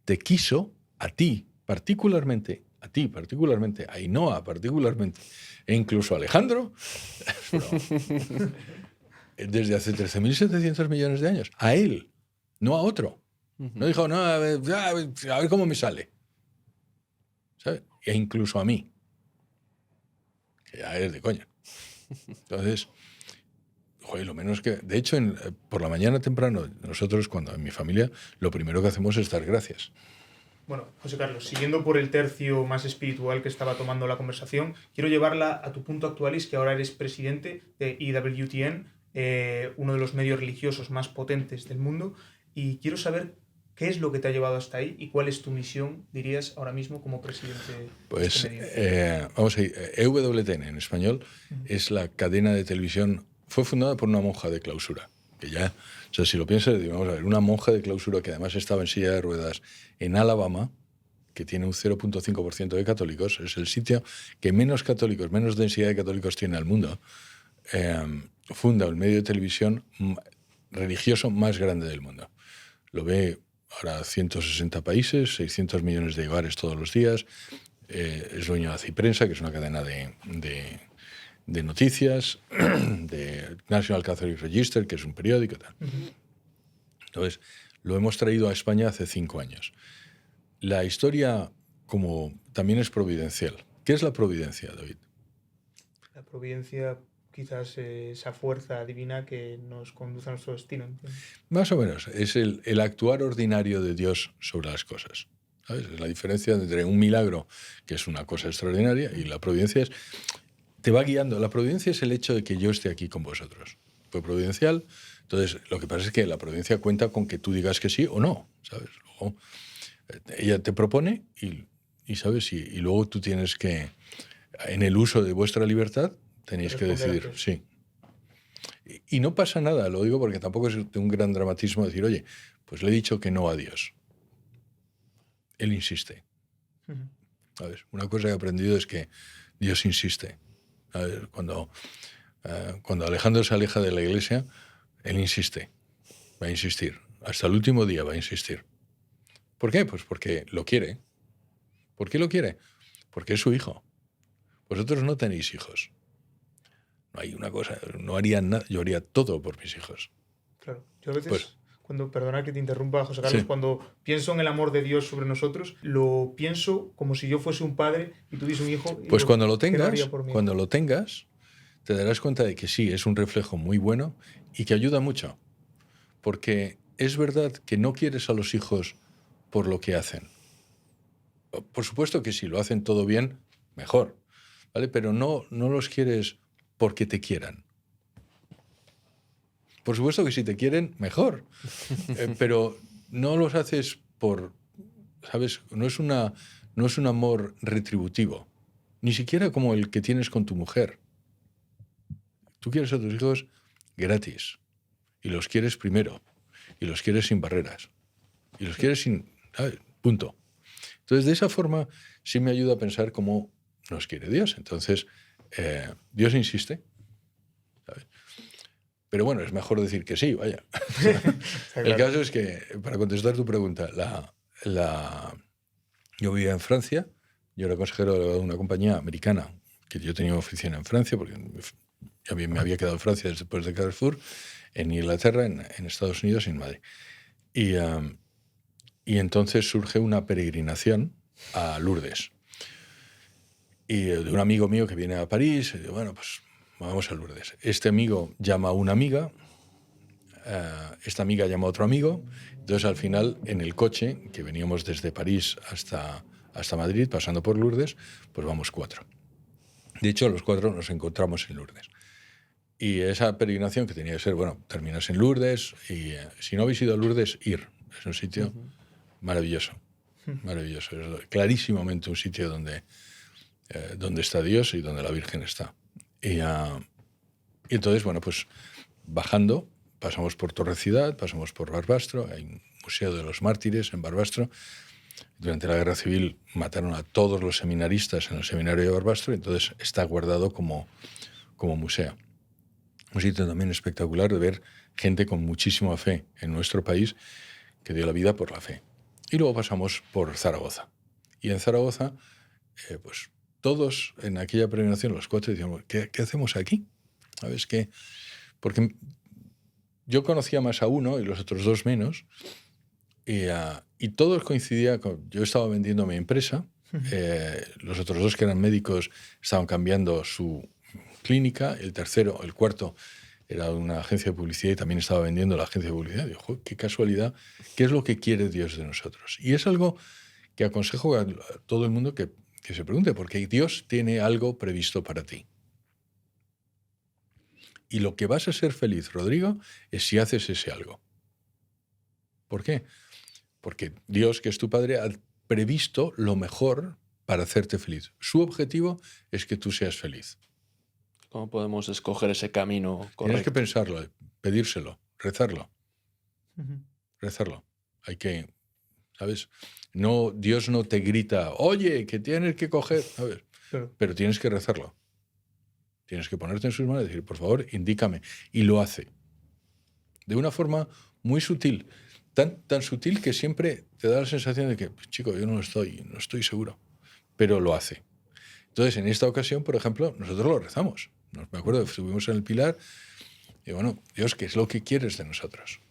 te quiso a ti particularmente, a Ainhoa particularmente, e incluso a Alejandro, desde hace 13.700 millones de años. A él, no a otro. No dijo, no, a ver cómo me sale. ¿Sabes? E incluso a mí. Que ya es de coña. Entonces, joder, lo menos que... De hecho, por la mañana temprano, nosotros, en mi familia, lo primero que hacemos es dar gracias. Bueno, José Carlos, siguiendo por el tercio más espiritual que estaba tomando la conversación, quiero llevarla a tu punto actual, y es que ahora eres presidente de EWTN, uno de los medios religiosos más potentes del mundo, y quiero saber qué es lo que te ha llevado hasta ahí y cuál es tu misión, dirías, ahora mismo como presidente de este medio. Vamos a ir, EWTN en español es la cadena de televisión, fue fundada por una monja de clausura, que ya... O sea, si lo piensas, vamos a ver, una monja de clausura que además estaba en silla de ruedas en Alabama, que tiene un 0.5% de católicos, es el sitio que menos densidad de católicos tiene al mundo, funda el medio de televisión religioso más grande del mundo. Lo ve ahora 160 países, 600 millones de hogares todos los días, es dueño de Aciprensa, que es una cadena de noticias, de National Catholic Register, que es un periódico. Tal. Entonces, lo hemos traído a España hace 5 años. La historia también es providencial. ¿Qué es la providencia, David? La providencia, quizás esa fuerza divina que nos conduce a nuestro destino. ¿Entiendes? Más o menos. Es el actuar ordinario de Dios sobre las cosas. ¿Sabes? Es la diferencia entre un milagro, que es una cosa extraordinaria, y la providencia te va guiando. La providencia es el hecho de que yo esté aquí con vosotros. Fue providencial. Entonces, lo que pasa es que la providencia cuenta con que tú digas que sí o no, ¿sabes? Luego, ella te propone y ¿sabes? Y luego tú tienes que, en el uso de vuestra libertad, tenéis que decidir. Sí. Y no pasa nada, lo digo porque tampoco es de un gran dramatismo decir, oye, pues le he dicho que no a Dios. Él insiste. ¿Sabes? Una cosa que he aprendido es que Dios insiste. A ver, cuando Alejandro se aleja de la iglesia, él insiste, va a insistir. Hasta el último día va a insistir. ¿Por qué? Pues porque lo quiere. ¿Por qué lo quiere? Porque es su hijo. Vosotros no tenéis hijos. No hay una cosa, no haría nada, yo haría todo por mis hijos. Claro, yo a veces... perdona que te interrumpa, José Carlos, sí. Cuando pienso en el amor de Dios sobre nosotros, lo pienso como si yo fuese un padre y tuviese un hijo. Pues cuando lo tengas, te darás cuenta de que sí, es un reflejo muy bueno y que ayuda mucho. Porque es verdad que no quieres a los hijos por lo que hacen. Por supuesto que si lo hacen todo bien, mejor, ¿vale? Pero no los quieres porque te quieran. Por supuesto que si te quieren, mejor. Pero no los haces por... ¿Sabes? No es un amor retributivo. Ni siquiera como el que tienes con tu mujer. Tú quieres a tus hijos gratis. Y los quieres primero. Y los quieres sin barreras. Y los quieres sin... ¿sabes? Punto. Entonces, de esa forma sí me ayuda a pensar cómo nos quiere Dios. Entonces, Dios insiste. ¿Sabes? Pero bueno, es mejor decir que sí, vaya. El caso es que, para contestar tu pregunta, yo vivía en Francia, yo era consejero de una compañía americana, que yo tenía oficina en Francia, porque me había quedado en Francia después de Carrefour, en Inglaterra, en Estados Unidos y en Madrid. Y entonces surge una peregrinación a Lourdes. Y de un amigo mío que viene a París, y digo, bueno, pues vamos a Lourdes. Este amigo llama a una amiga, esta amiga llama a otro amigo, entonces al final en el coche, que veníamos desde París hasta Madrid, pasando por Lourdes, pues vamos 4. De hecho, los 4 nos encontramos en Lourdes. Y esa peregrinación que tenía que ser, bueno, terminas en Lourdes y si no habéis ido a Lourdes, ir. Es un sitio maravilloso, maravilloso. Es clarísimamente un sitio donde está Dios y donde la Virgen está. Y entonces, bueno, pues bajando, pasamos por Torre-Ciudad, pasamos por Barbastro, hay un Museo de los Mártires en Barbastro. Durante la Guerra Civil mataron a todos los seminaristas en el seminario de Barbastro, entonces está guardado como museo. Un sitio también espectacular de ver gente con muchísima fe en nuestro país que dio la vida por la fe. Y luego pasamos por Zaragoza. Y en Zaragoza, pues todos en aquella peregrinación, los 4, decíamos, ¿qué hacemos aquí? ¿Sabes qué? Porque yo conocía más a uno y los otros 2 menos, y todos coincidía con... Yo estaba vendiendo mi empresa, los otros 2 que eran médicos estaban cambiando su clínica, el cuarto era una agencia de publicidad y también estaba vendiendo la agencia de publicidad. Digo, joder, qué casualidad, ¿qué es lo que quiere Dios de nosotros? Y es algo que aconsejo a todo el mundo que se pregunte, porque Dios tiene algo previsto para ti. Y lo que vas a ser feliz, Rodrigo, es si haces ese algo. ¿Por qué? Porque Dios, que es tu Padre, ha previsto lo mejor para hacerte feliz. Su objetivo es que tú seas feliz. ¿Cómo podemos escoger ese camino correcto? Tienes que pensarlo, pedírselo, rezarlo. Rezarlo. Hay que, ¿sabes? No, Dios no te grita, oye, que tienes que coger, ¿sabes? Pero tienes que rezarlo. Tienes que ponerte en sus manos y decir, por favor, indícame. Y lo hace. De una forma muy sutil. Tan sutil que siempre te da la sensación de que, chico, yo no estoy seguro. Pero lo hace. Entonces, en esta ocasión, por ejemplo, nosotros lo rezamos. Me acuerdo que estuvimos en el Pilar y, bueno, Dios, ¿qué es lo que quieres de nosotros?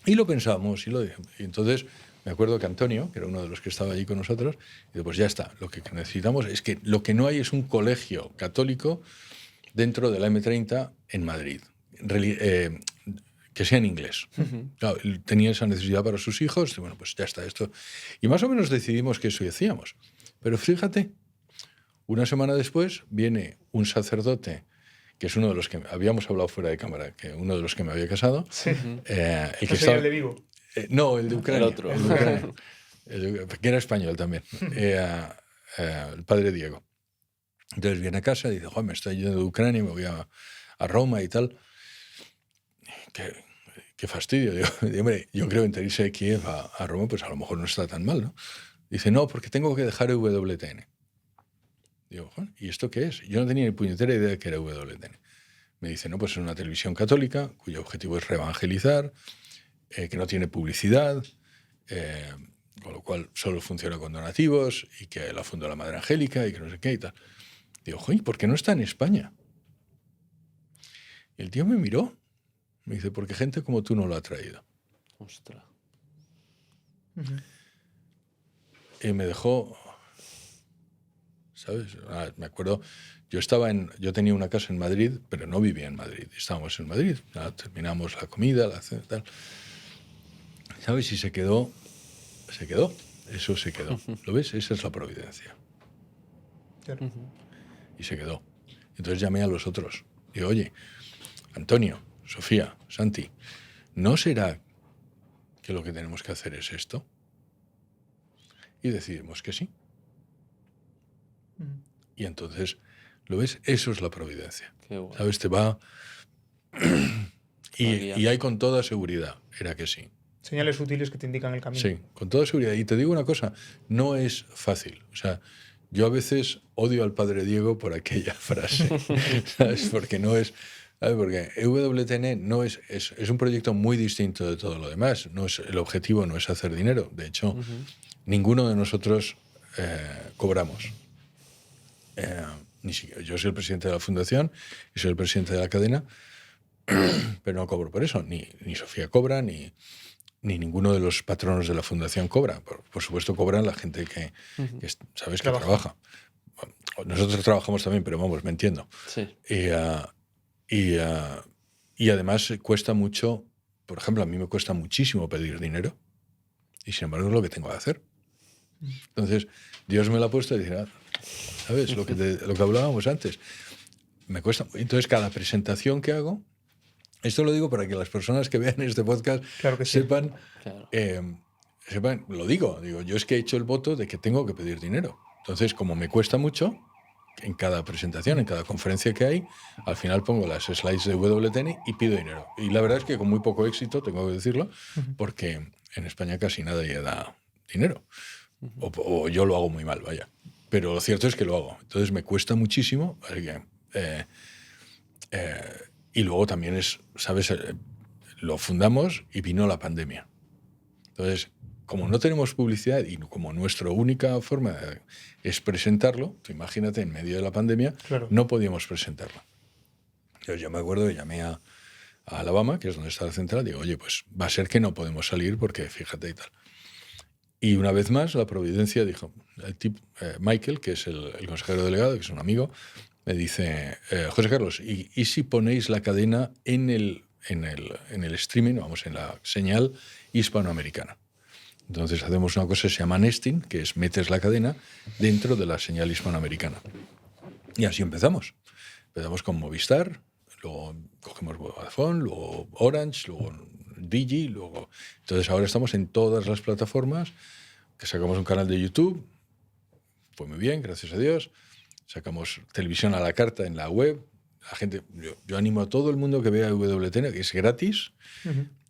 Y lo pensamos y lo dijimos. Y entonces me acuerdo que Antonio, que era uno de los que estaba allí con nosotros, dijo, pues ya está, lo que necesitamos es que lo que no hay es un colegio católico dentro de la M30 en Madrid, que sea en inglés. Claro, él tenía esa necesidad para sus hijos, y bueno, pues ya está esto. Y más o menos decidimos que eso hacíamos. Pero fíjate, una semana después viene un sacerdote, que es uno de los que habíamos hablado fuera de cámara, que uno de los que me había casado. Sí. El que estaba, el de Vigo. No, el de Ucrania. El otro. El de Ucrania, que era español también. El padre Diego. Entonces viene a casa y dice, Juan, me estoy yendo de Ucrania, me voy a Roma y tal. Qué fastidio. Digo, hombre, yo creo en irse de Kiev a Roma, pues a lo mejor no está tan mal, ¿no? Dice, no, porque tengo que dejar WTN. Digo, Juan, ¿y esto qué es? Yo no tenía ni puñetera idea de que era WTN. Me dice, no, pues es una televisión católica cuyo objetivo es reevangelizar, que no tiene publicidad, con lo cual solo funciona con donativos y que la fundó la Madre Angélica y que no sé qué y tal. Digo, joder, ¿por qué no está en España? Y el tío me miró, me dice, porque gente como tú no lo ha traído. Ostras. Y me dejó, ¿sabes? Me acuerdo, yo tenía una casa en Madrid, pero no vivía en Madrid. Estábamos en Madrid, terminamos la comida, la cena y tal. ¿Sabes? Y se quedó. Eso se quedó. ¿Lo ves? Esa es la providencia. Claro. Y se quedó. Entonces llamé a los otros. Digo, oye, Antonio, Sofía, Santi, ¿no será que lo que tenemos que hacer es esto? Y decidimos que sí. Y entonces, ¿lo ves? Eso es la providencia. Qué bueno. ¿Sabes? Te va... y hay con toda seguridad, era que sí. Señales sutiles que te indican el camino. Sí, con toda seguridad. Y te digo una cosa, no es fácil. O sea, yo a veces odio al padre Diego por aquella frase, ¿sabes? Porque no es... ¿sabes? Porque WTN no es un proyecto muy distinto de todo lo demás. El objetivo no es hacer dinero. De hecho, ninguno de nosotros cobramos. Ni siquiera, yo soy el presidente de la fundación y soy el presidente de la cadena, pero no cobro por eso. Ni Sofía cobra, ni ni ninguno de los patronos de la fundación cobra. Por supuesto cobran la gente que sabes, que trabaja. Nosotros trabajamos también, pero vamos, me entiendo. Sí. Y además cuesta mucho, por ejemplo, a mí me cuesta muchísimo pedir dinero y sin embargo es lo que tengo que hacer. Entonces, Dios me lo ha puesto y dice, ¿sabes? Lo que hablábamos antes. Me cuesta. Entonces, cada presentación que hago, esto lo digo para que las personas que vean este podcast Claro que sí. sepan, Claro. sepan, lo digo, yo es que he hecho el voto de que tengo que pedir dinero. Entonces, como me cuesta mucho, en cada presentación, en cada conferencia que hay, al final pongo las slides de WTN y pido dinero. Y la verdad es que con muy poco éxito, tengo que decirlo, porque en España casi nadie da dinero. O yo lo hago muy mal, vaya. Pero lo cierto es que lo hago. Entonces me cuesta muchísimo. Y luego también es, ¿sabes? Lo fundamos y vino la pandemia. Entonces, como no tenemos publicidad y como nuestra única forma es presentarlo, tú imagínate, en medio de la pandemia, Claro. no podíamos presentarlo. Entonces yo me acuerdo que llamé a Alabama, que es donde está la central, digo, oye, pues va a ser que no podemos salir porque fíjate y tal. Y una vez más, la providencia dijo, el tipo, Michael, que es el consejero delegado, que es un amigo, me dice, José Carlos, ¿y si ponéis la cadena en el streaming, vamos, en la señal hispanoamericana? Entonces hacemos una cosa que se llama nesting, que es metes la cadena dentro de la señal hispanoamericana. Y así empezamos. Empezamos con Movistar, luego cogemos Vodafone, luego Orange, luego Digi, luego... Entonces ahora estamos en todas las plataformas, que sacamos un canal de YouTube, fue muy bien, gracias a Dios. Sacamos televisión a la carta en la web. La gente, yo animo a todo el mundo que vea WTN, que es gratis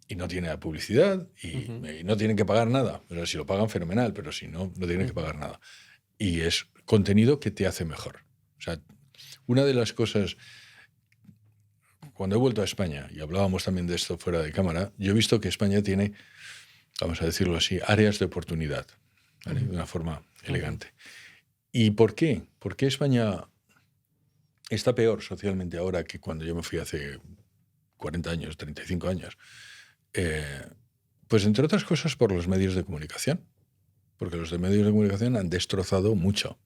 y no tiene publicidad y no tienen que pagar nada. Pero si lo pagan, fenomenal, pero si no, no tienen que pagar nada. Y es contenido que te hace mejor. O sea, una de las cosas... Cuando he vuelto a España, y hablábamos también de esto fuera de cámara, yo he visto que España tiene, vamos a decirlo así, áreas de oportunidad, ¿vale? De una forma elegante. ¿Y por qué? ¿Por qué España está peor socialmente ahora que cuando yo me fui hace 40 años, 35 años? Pues entre otras cosas por los medios de comunicación. Porque los de medios de comunicación han destrozado mucho.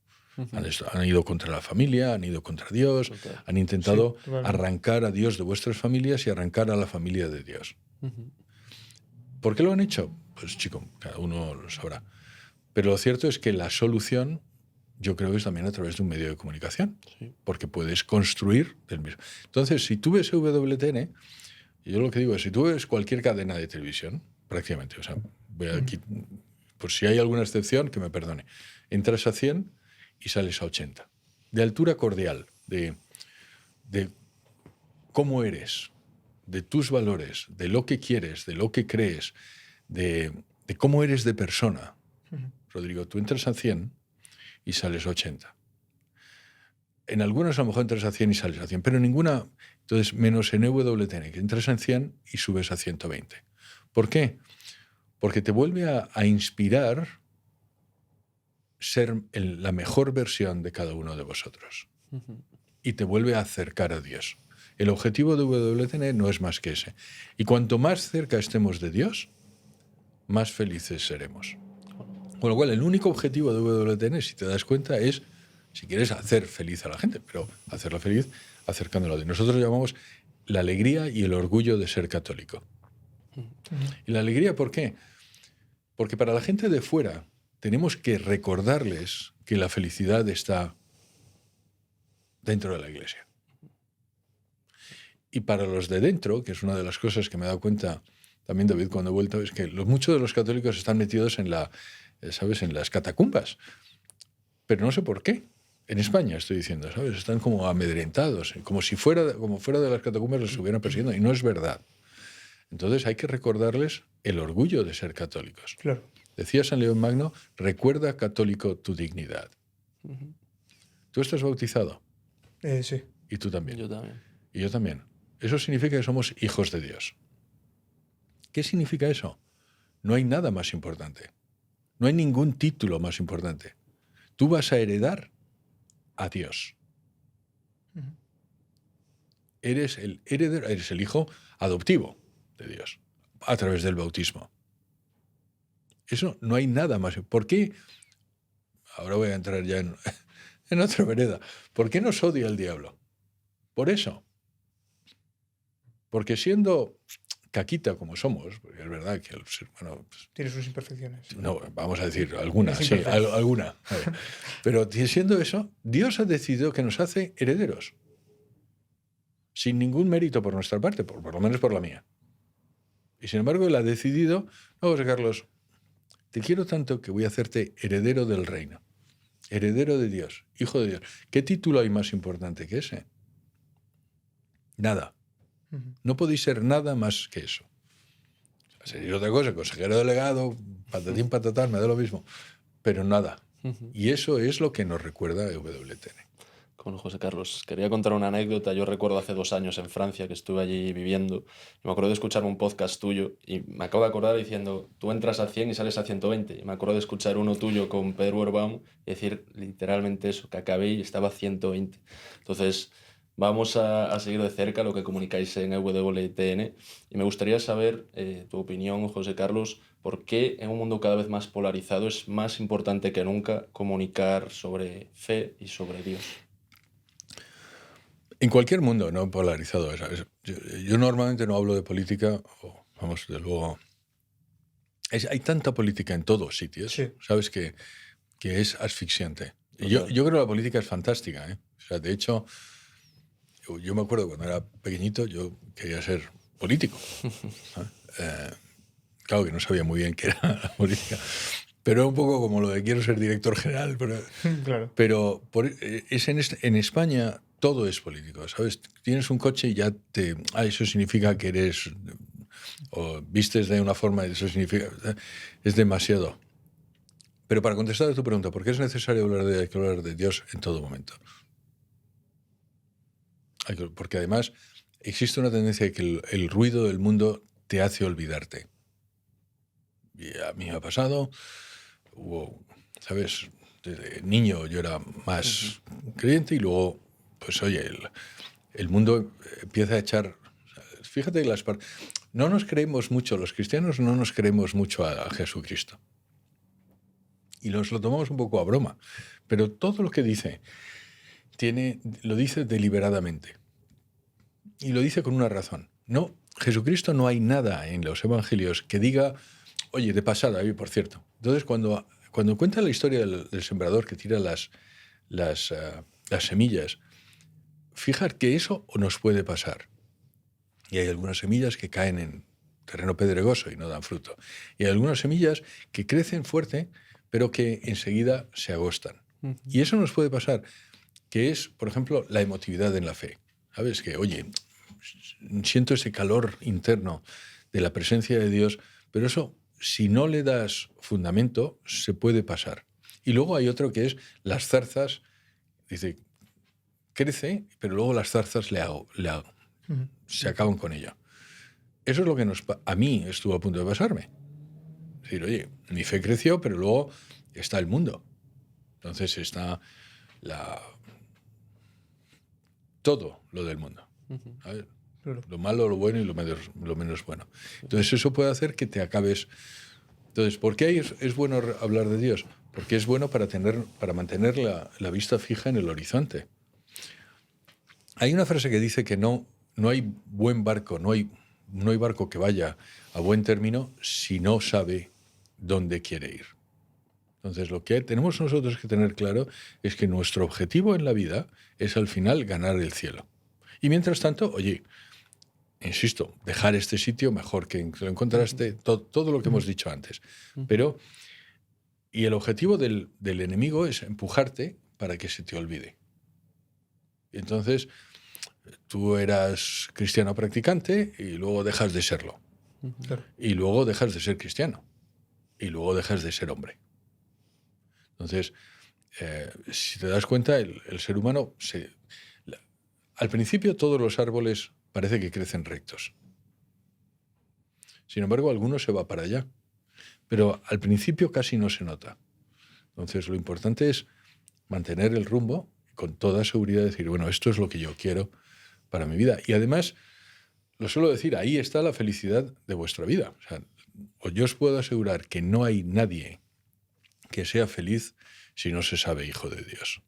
Han ido contra la familia, han ido contra Dios, han intentado arrancar a Dios de vuestras familias y arrancar a la familia de Dios. ¿Por qué lo han hecho? Pues chico, cada uno lo sabrá. Pero lo cierto es que la solución, yo creo que es también a través de un medio de comunicación, porque puedes construir del mismo. Entonces, si tú ves WTN, yo lo que digo es, si tú ves cualquier cadena de televisión, prácticamente, o sea, voy aquí, por si hay alguna excepción, que me perdone, entras a 100 y sales a 80. De altura cordial, de cómo eres, de tus valores, de lo que quieres, de lo que crees, de cómo eres de persona. Rodrigo, tú entras a 100 y sales a 80. En algunas a lo mejor entras a 100 y sales a 100, pero en ninguna, entonces menos en WTN, que entras en 100 y subes a 120. ¿Por qué? Porque te vuelve a inspirar ser la mejor versión de cada uno de vosotros. Y te vuelve a acercar a Dios. El objetivo de WTN no es más que ese. Y cuanto más cerca estemos de Dios, más felices seremos. Con lo cual, el único objetivo de WTN, si te das cuenta, es, si quieres, hacer feliz a la gente, pero hacerla feliz acercándola a Dios. Nosotros llamamos la alegría y el orgullo de ser católico. ¿Y la alegría por qué? Porque para la gente de fuera tenemos que recordarles que la felicidad está dentro de la iglesia. Y para los de dentro, que es una de las cosas que me he dado cuenta también, David, cuando he vuelto, es que muchos de los católicos están metidos en ¿sabes?, en las catacumbas. Pero no sé por qué. En España, estoy diciendo, ¿sabes? Están como amedrentados, como si fuera de las catacumbas les estuvieran persiguiendo, y no es verdad. Entonces hay que recordarles el orgullo de ser católicos. Claro. Decía San León Magno, recuerda, católico, tu dignidad. ¿Tú estás bautizado? Sí. Y tú también. Yo también. Y yo también. Eso significa que somos hijos de Dios. ¿Qué significa eso? No hay nada más importante. No hay ningún título más importante. Tú vas a heredar a Dios. Eres el heredero, eres el hijo adoptivo de Dios, a través del bautismo. Eso no hay nada más. ¿Por qué? Ahora voy a entrar ya en otra vereda. ¿Por qué nos odia el diablo? Por eso. Porque siendo caquita como somos, porque es verdad que el ser humano... Pues, tiene sus imperfecciones. No, vamos a decir alguna, Es sí, imperfecto. alguna. Pero siendo eso, Dios ha decidido que nos hace herederos. Sin ningún mérito por nuestra parte, por lo menos por la mía. Y sin embargo, Él ha decidido, no, José Carlos, te quiero tanto que voy a hacerte heredero del reino. Heredero de Dios, hijo de Dios. ¿Qué título hay más importante que ese? Nada. No podéis ser nada más que eso. Sería otra cosa, consejero delegado, patatín, patatán, me da lo mismo. Pero nada. Y eso es lo que nos recuerda EWTN. Con José Carlos, quería contar una anécdota. Yo recuerdo hace 2 años en Francia que estuve allí viviendo. Me acuerdo de escuchar un podcast tuyo y me acabo de acordar diciendo, tú entras a 100 y sales a 120. Y me acuerdo de escuchar uno tuyo con Pedro Urbaum y decir literalmente eso, que acabé y estaba a 120. Entonces, vamos a seguir de cerca lo que comunicáis en EWTN y me gustaría saber tu opinión, José Carlos, por qué en un mundo cada vez más polarizado es más importante que nunca comunicar sobre fe y sobre Dios. En cualquier mundo no polarizado. ¿Sabes? Yo normalmente no hablo de política, vamos, de luego... hay tanta política en todos sitios, Sí. ¿sabes? Que es asfixiante. Y yo creo que la política es fantástica, ¿eh? O sea, de hecho, yo me acuerdo cuando era pequeñito, yo quería ser político. Claro que no sabía muy bien qué era la política. Pero era un poco como lo de quiero ser director general. Claro. Pero en España todo es político, ¿sabes? Tienes un coche y ya eso significa que eres... O vistes de una forma y eso significa... Es demasiado. Pero para contestar a tu pregunta, ¿por qué es necesario hay que hablar de Dios en todo momento? Porque además existe una tendencia de que el ruido del mundo te hace olvidarte. Y a mí me ha pasado... ¿sabes? Desde niño yo era más creyente y luego, pues oye, el mundo empieza a echar... Fíjate que no nos creemos mucho, los cristianos no nos creemos mucho a Jesucristo. Y lo tomamos un poco a broma. Pero todo lo que dice, lo dice deliberadamente. Y lo dice con una razón. No, Jesucristo no hay nada en los evangelios que diga, oye, de pasada, por cierto. Entonces, cuando cuenta la historia del sembrador que tira las semillas, fijar que eso nos puede pasar. Y hay algunas semillas que caen en terreno pedregoso y no dan fruto. Y hay algunas semillas que crecen fuerte, pero que enseguida se agostan. Y eso nos puede pasar, que es, por ejemplo, la emotividad en la fe. ¿Sabes? Que, oye, siento ese calor interno de la presencia de Dios, pero eso... Si no le das fundamento, se puede pasar. Y luego hay otro que es las zarzas. Dice, crece, pero luego las zarzas se acaban con ello. Eso es lo que a mí estuvo a punto de pasarme. Es decir, oye, mi fe creció, pero luego está el mundo. Entonces está todo lo del mundo. A ver, lo malo, lo bueno y lo menos bueno. Entonces eso puede hacer que te acabes... Entonces, ¿por qué es bueno hablar de Dios? Porque es bueno para mantener la vista fija en el horizonte. Hay una frase que dice que no hay buen barco, no hay barco que vaya a buen término si no sabe dónde quiere ir. Entonces, lo que tenemos nosotros que tener claro es que nuestro objetivo en la vida es al final ganar el cielo. Y mientras tanto, oye... Insisto, dejar este sitio mejor que lo encontraste, todo lo que hemos dicho antes. Pero, y el objetivo del enemigo es empujarte para que se te olvide. Entonces, tú eras cristiano practicante y luego dejas de serlo. Y luego dejas de ser cristiano. Y luego dejas de ser hombre. Entonces, si te das cuenta, el ser humano, al principio todos los árboles parece que crecen rectos. Sin embargo, algunos se va para allá. Pero al principio casi no se nota. Entonces, lo importante es mantener el rumbo con toda seguridad, decir, bueno, esto es lo que yo quiero para mi vida. Y además, lo suelo decir, ahí está la felicidad de vuestra vida. O sea, yo os puedo asegurar que no hay nadie que sea feliz si no se sabe hijo de Dios.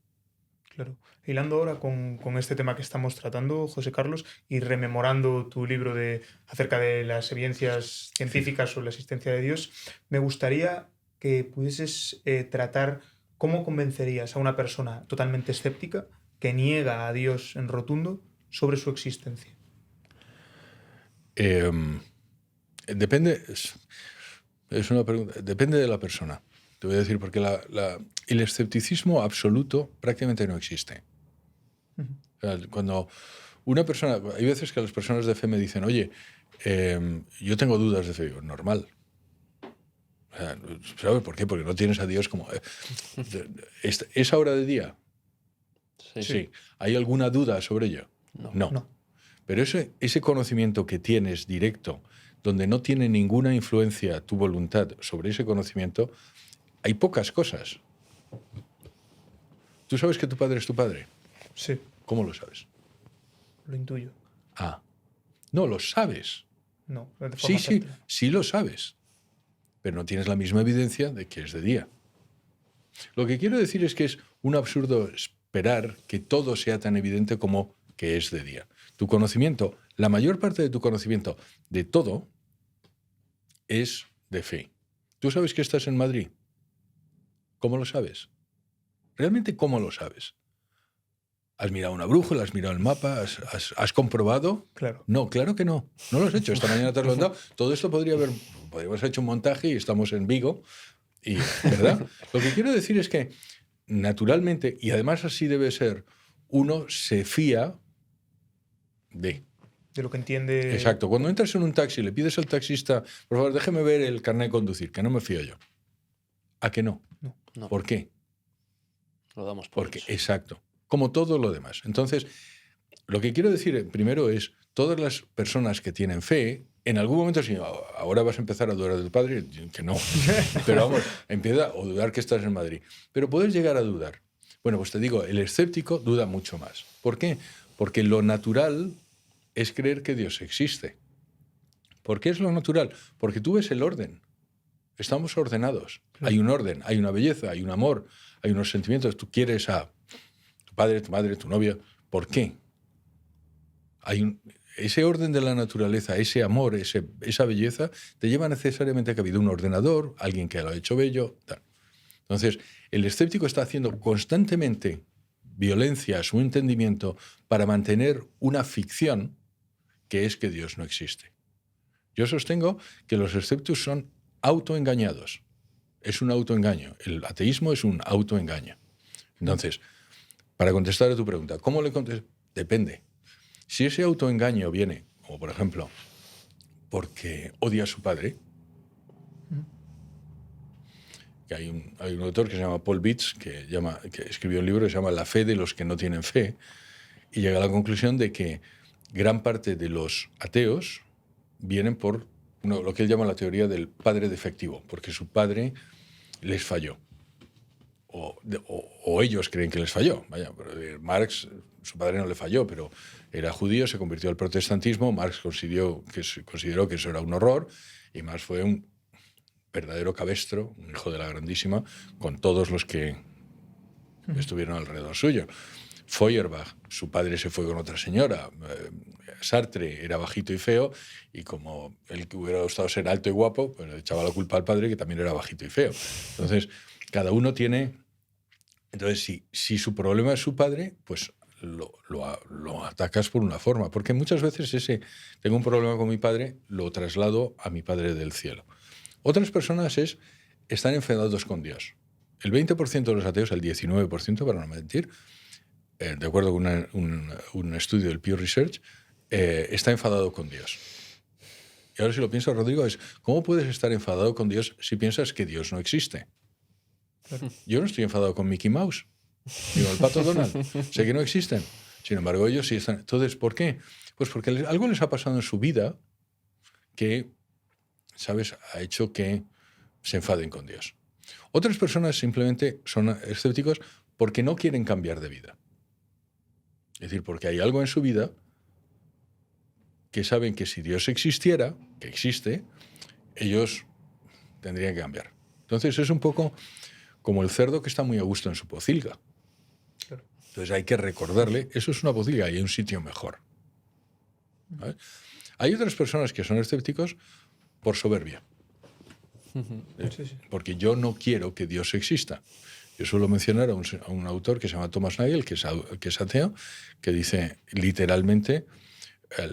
Claro. Hilando ahora con este tema que estamos tratando, José Carlos, y rememorando tu libro acerca de las evidencias científicas sobre la existencia de Dios, me gustaría que pudieses tratar cómo convencerías a una persona totalmente escéptica que niega a Dios en rotundo sobre su existencia. Depende, es una pregunta, depende de la persona. Te voy a decir, porque el escepticismo absoluto prácticamente no existe. O sea, cuando una persona, hay veces que las personas de fe me dicen, oye, yo tengo dudas de fe. Digo, normal. O sea, ¿sabes por qué? Porque no tienes a Dios como... ¿Es hora de día? Sí. ¿Hay alguna duda sobre ello? No. Pero ese conocimiento que tienes directo, donde no tiene ninguna influencia tu voluntad sobre ese conocimiento, hay pocas cosas. ¿Tú sabes que tu padre es tu padre? Sí. ¿Cómo lo sabes? Lo intuyo. No, lo sabes. No, de forma certera. Sí lo sabes. Pero no tienes la misma evidencia de que es de día. Lo que quiero decir es que es un absurdo esperar que todo sea tan evidente como que es de día. Tu conocimiento, la mayor parte de tu conocimiento de todo es de fe. ¿Tú sabes que estás en Madrid? ¿Cómo lo sabes? ¿Realmente cómo lo sabes? ¿Has mirado una brújula? ¿Has mirado el mapa? ¿Has comprobado? Claro. No, claro que no. No lo has hecho. Esta mañana te has levantado. Todo esto podríamos haber hecho un montaje y estamos en Vigo. ¿Verdad? Lo que quiero decir es que, naturalmente, y además así debe ser, uno se fía de lo que entiende. Exacto. Cuando entras en un taxi y le pides al taxista, por favor, déjeme ver el carnet de conducir, que no me fío yo. ¿A que no? No. ¿Por qué? Lo damos por Porque, hecho. exacto. Como todo lo demás. Entonces, lo que quiero decir primero es, todas las personas que tienen fe, en algún momento, si ahora vas a empezar a dudar del padre, que no. Pero vamos, empieza a dudar que estás en Madrid. Pero puedes llegar a dudar. Bueno, pues te digo, el escéptico duda mucho más. ¿Por qué? Porque lo natural es creer que Dios existe. ¿Por qué es lo natural? Porque tú ves el orden. Estamos ordenados. Claro. Hay un orden, hay una belleza, hay un amor, hay unos sentimientos. Tú quieres a tu padre, tu madre, tu novia. ¿Por qué? Ese orden de la naturaleza, ese amor, esa belleza, te lleva necesariamente a que ha habido un ordenador, alguien que lo ha hecho bello, tal. Entonces, el escéptico está haciendo constantemente violencia a su entendimiento para mantener una ficción que es que Dios no existe. Yo sostengo que los escépticos son autoengañados. Es un autoengaño. El ateísmo es un autoengaño. Entonces, para contestar a tu pregunta, ¿cómo le contesto? Depende. Si ese autoengaño viene, como por ejemplo, porque odia a su padre, que hay un autor que se llama Paul Bitts, que escribió un libro que se llama La fe de los que no tienen fe, y llega a la conclusión de que gran parte de los ateos vienen por lo que él llama la teoría del padre defectivo, porque su padre les falló. O ellos creen que les falló. Vaya, Marx, su padre no le falló, pero era judío, se convirtió al protestantismo. Marx consideró que eso era un horror, y Marx fue un verdadero cabestro, un hijo de la grandísima, con todos los que estuvieron alrededor suyo. Feuerbach, su padre se fue con otra señora. Sartre era bajito y feo, y como él que hubiera gustado ser alto y guapo, pues le echaba la culpa al padre, que también era bajito y feo. Entonces, cada uno tiene... Entonces, si su problema es su padre, pues lo atacas por una forma. Porque muchas veces tengo un problema con mi padre, lo traslado a mi Padre del cielo. Otras personas están enfadados con Dios. El 20% de los ateos, el 19%, para no mentir, de acuerdo con un estudio del Pew Research, está enfadado con Dios. Y ahora si lo piensas, Rodrigo, ¿cómo puedes estar enfadado con Dios si piensas que Dios no existe? Claro. Yo no estoy enfadado con Mickey Mouse, ni con el Pato Donald. Sé que no existen. Sin embargo, ellos sí están. Entonces, ¿por qué? Pues porque algo les ha pasado en su vida que, ¿sabes?, ha hecho que se enfaden con Dios. Otras personas simplemente son escépticos porque no quieren cambiar de vida. Es decir, porque hay algo en su vida que saben que si Dios existiera, que existe, ellos tendrían que cambiar. Entonces es un poco como el cerdo que está muy a gusto en su pocilga. Claro. Entonces hay que recordarle, eso es una pocilga y hay un sitio mejor. ¿Vale? Hay otras personas que son escépticos por soberbia. Sí, sí. Porque yo no quiero que Dios exista. Yo suelo mencionar a un autor que se llama Thomas Nagel, que es ateo, que dice literalmente,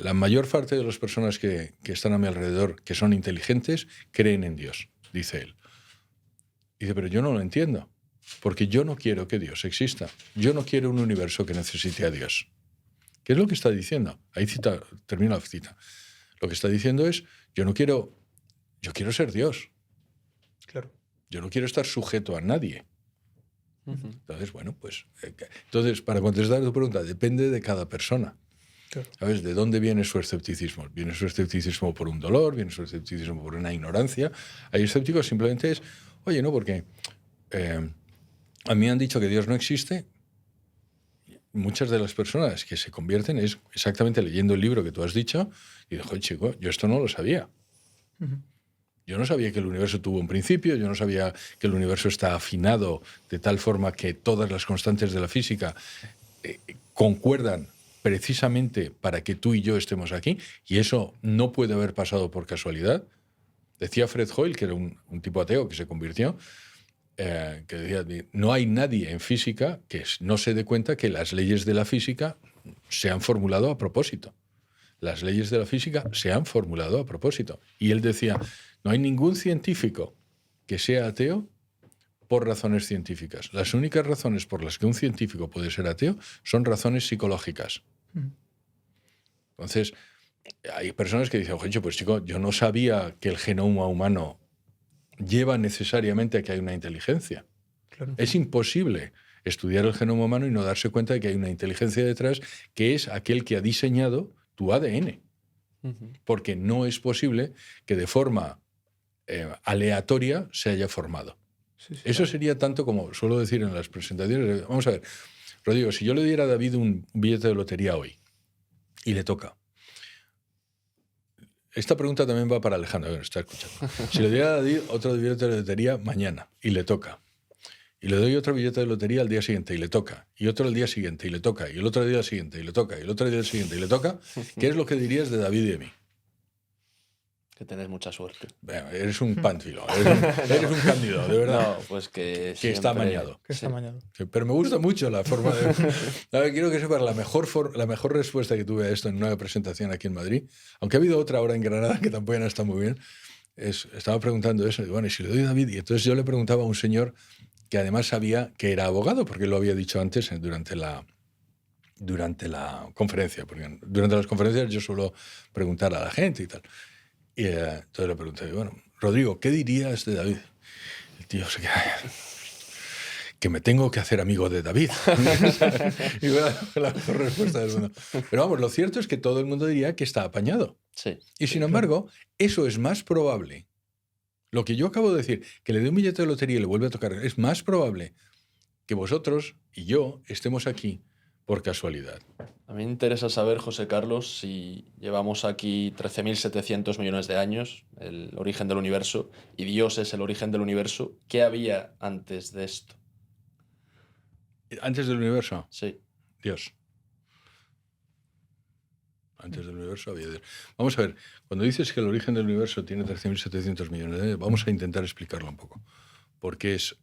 la mayor parte de las personas que están a mi alrededor, que son inteligentes, creen en Dios, dice él. Dice, pero yo no lo entiendo, porque yo no quiero que Dios exista. Yo no quiero un universo que necesite a Dios. ¿Qué es lo que está diciendo? Ahí termina la cita. Lo que está diciendo es, yo quiero ser Dios. Claro. Yo no quiero estar sujeto a nadie. Ujú. Entonces, bueno, pues... Entonces, para contestar a tu pregunta, depende de cada persona. Claro. ¿Sabes? ¿De dónde viene su escepticismo? ¿Viene su escepticismo por un dolor? ¿Viene su escepticismo por una ignorancia? Hay escépticos simplemente es, oye, no, porque a mí me han dicho que Dios no existe. Muchas de las personas que se convierten es exactamente leyendo el libro que tú has dicho y digo, chico, yo esto no lo sabía. Ujú. Yo no sabía que el universo tuvo un principio, yo no sabía que el universo está afinado de tal forma que todas las constantes de la física concuerdan precisamente para que tú y yo estemos aquí, y eso no puede haber pasado por casualidad. Decía Fred Hoyle, que era un tipo ateo que se convirtió, que decía, no hay nadie en física que no se dé cuenta que las leyes de la física se han formulado a propósito. Las leyes de la física se han formulado a propósito. Y él decía, no hay ningún científico que sea ateo por razones científicas. Las únicas razones por las que un científico puede ser ateo son razones psicológicas. Entonces, hay personas que dicen, oye, pues chico, yo no sabía que el genoma humano lleva necesariamente a que hay una inteligencia. Claro. Es imposible estudiar el genoma humano y no darse cuenta de que hay una inteligencia detrás que es aquel que ha diseñado tu ADN. Ujú. Porque no es posible que de forma aleatoria se haya formado. Sí, sí, Eso claro. sería tanto como suelo decir en las presentaciones. Vamos a ver, Rodrigo, si yo le diera a David un billete de lotería hoy y le toca. Esta pregunta también va para Alejandro, que nos está escuchando. Si le diera a David otro billete de lotería mañana y le toca. Y le doy otro billete de lotería al día siguiente y le toca. Y otro al día siguiente y le toca. Y el otro al día siguiente y le toca. Y el otro al día siguiente y le toca. ¿Qué es lo que dirías de David y de mí? Que tenés mucha suerte. Bueno, eres un pánfilo, eres un cándido, de verdad. No, pues que Que está amañado. Que está Sí. amañado. Pero me gusta mucho la forma de... A ver, quiero que sepas la mejor respuesta que tuve a esto en una presentación aquí en Madrid, aunque ha habido otra ahora en Granada que tampoco está muy bien, estaba preguntando eso, y bueno, y si le doy a David, y entonces yo le preguntaba a un señor que además sabía que era abogado, porque lo había dicho antes durante la conferencia, porque durante las conferencias yo suelo preguntar a la gente y tal. Y entonces le pregunté, bueno, Rodrigo, ¿qué dirías de David? El tío se queda... Que me tengo que hacer amigo de David. Y fue la mejor respuesta del mundo. Pero vamos, lo cierto es que todo el mundo diría que está apañado. Sí. Y sin embargo, eso es más probable. Lo que yo acabo de decir, que le dé un billete de lotería y le vuelve a tocar, es más probable que vosotros y yo estemos aquí por casualidad. A mí me interesa saber, José Carlos, si llevamos aquí 13.700 millones de años, el origen del universo, y Dios es el origen del universo, ¿qué había antes de esto? Antes del universo, Sí. Dios. Antes del universo había Dios. Vamos a ver, cuando dices que el origen del universo tiene 13.700 millones de años, vamos a intentar explicarlo un poco. Porque es...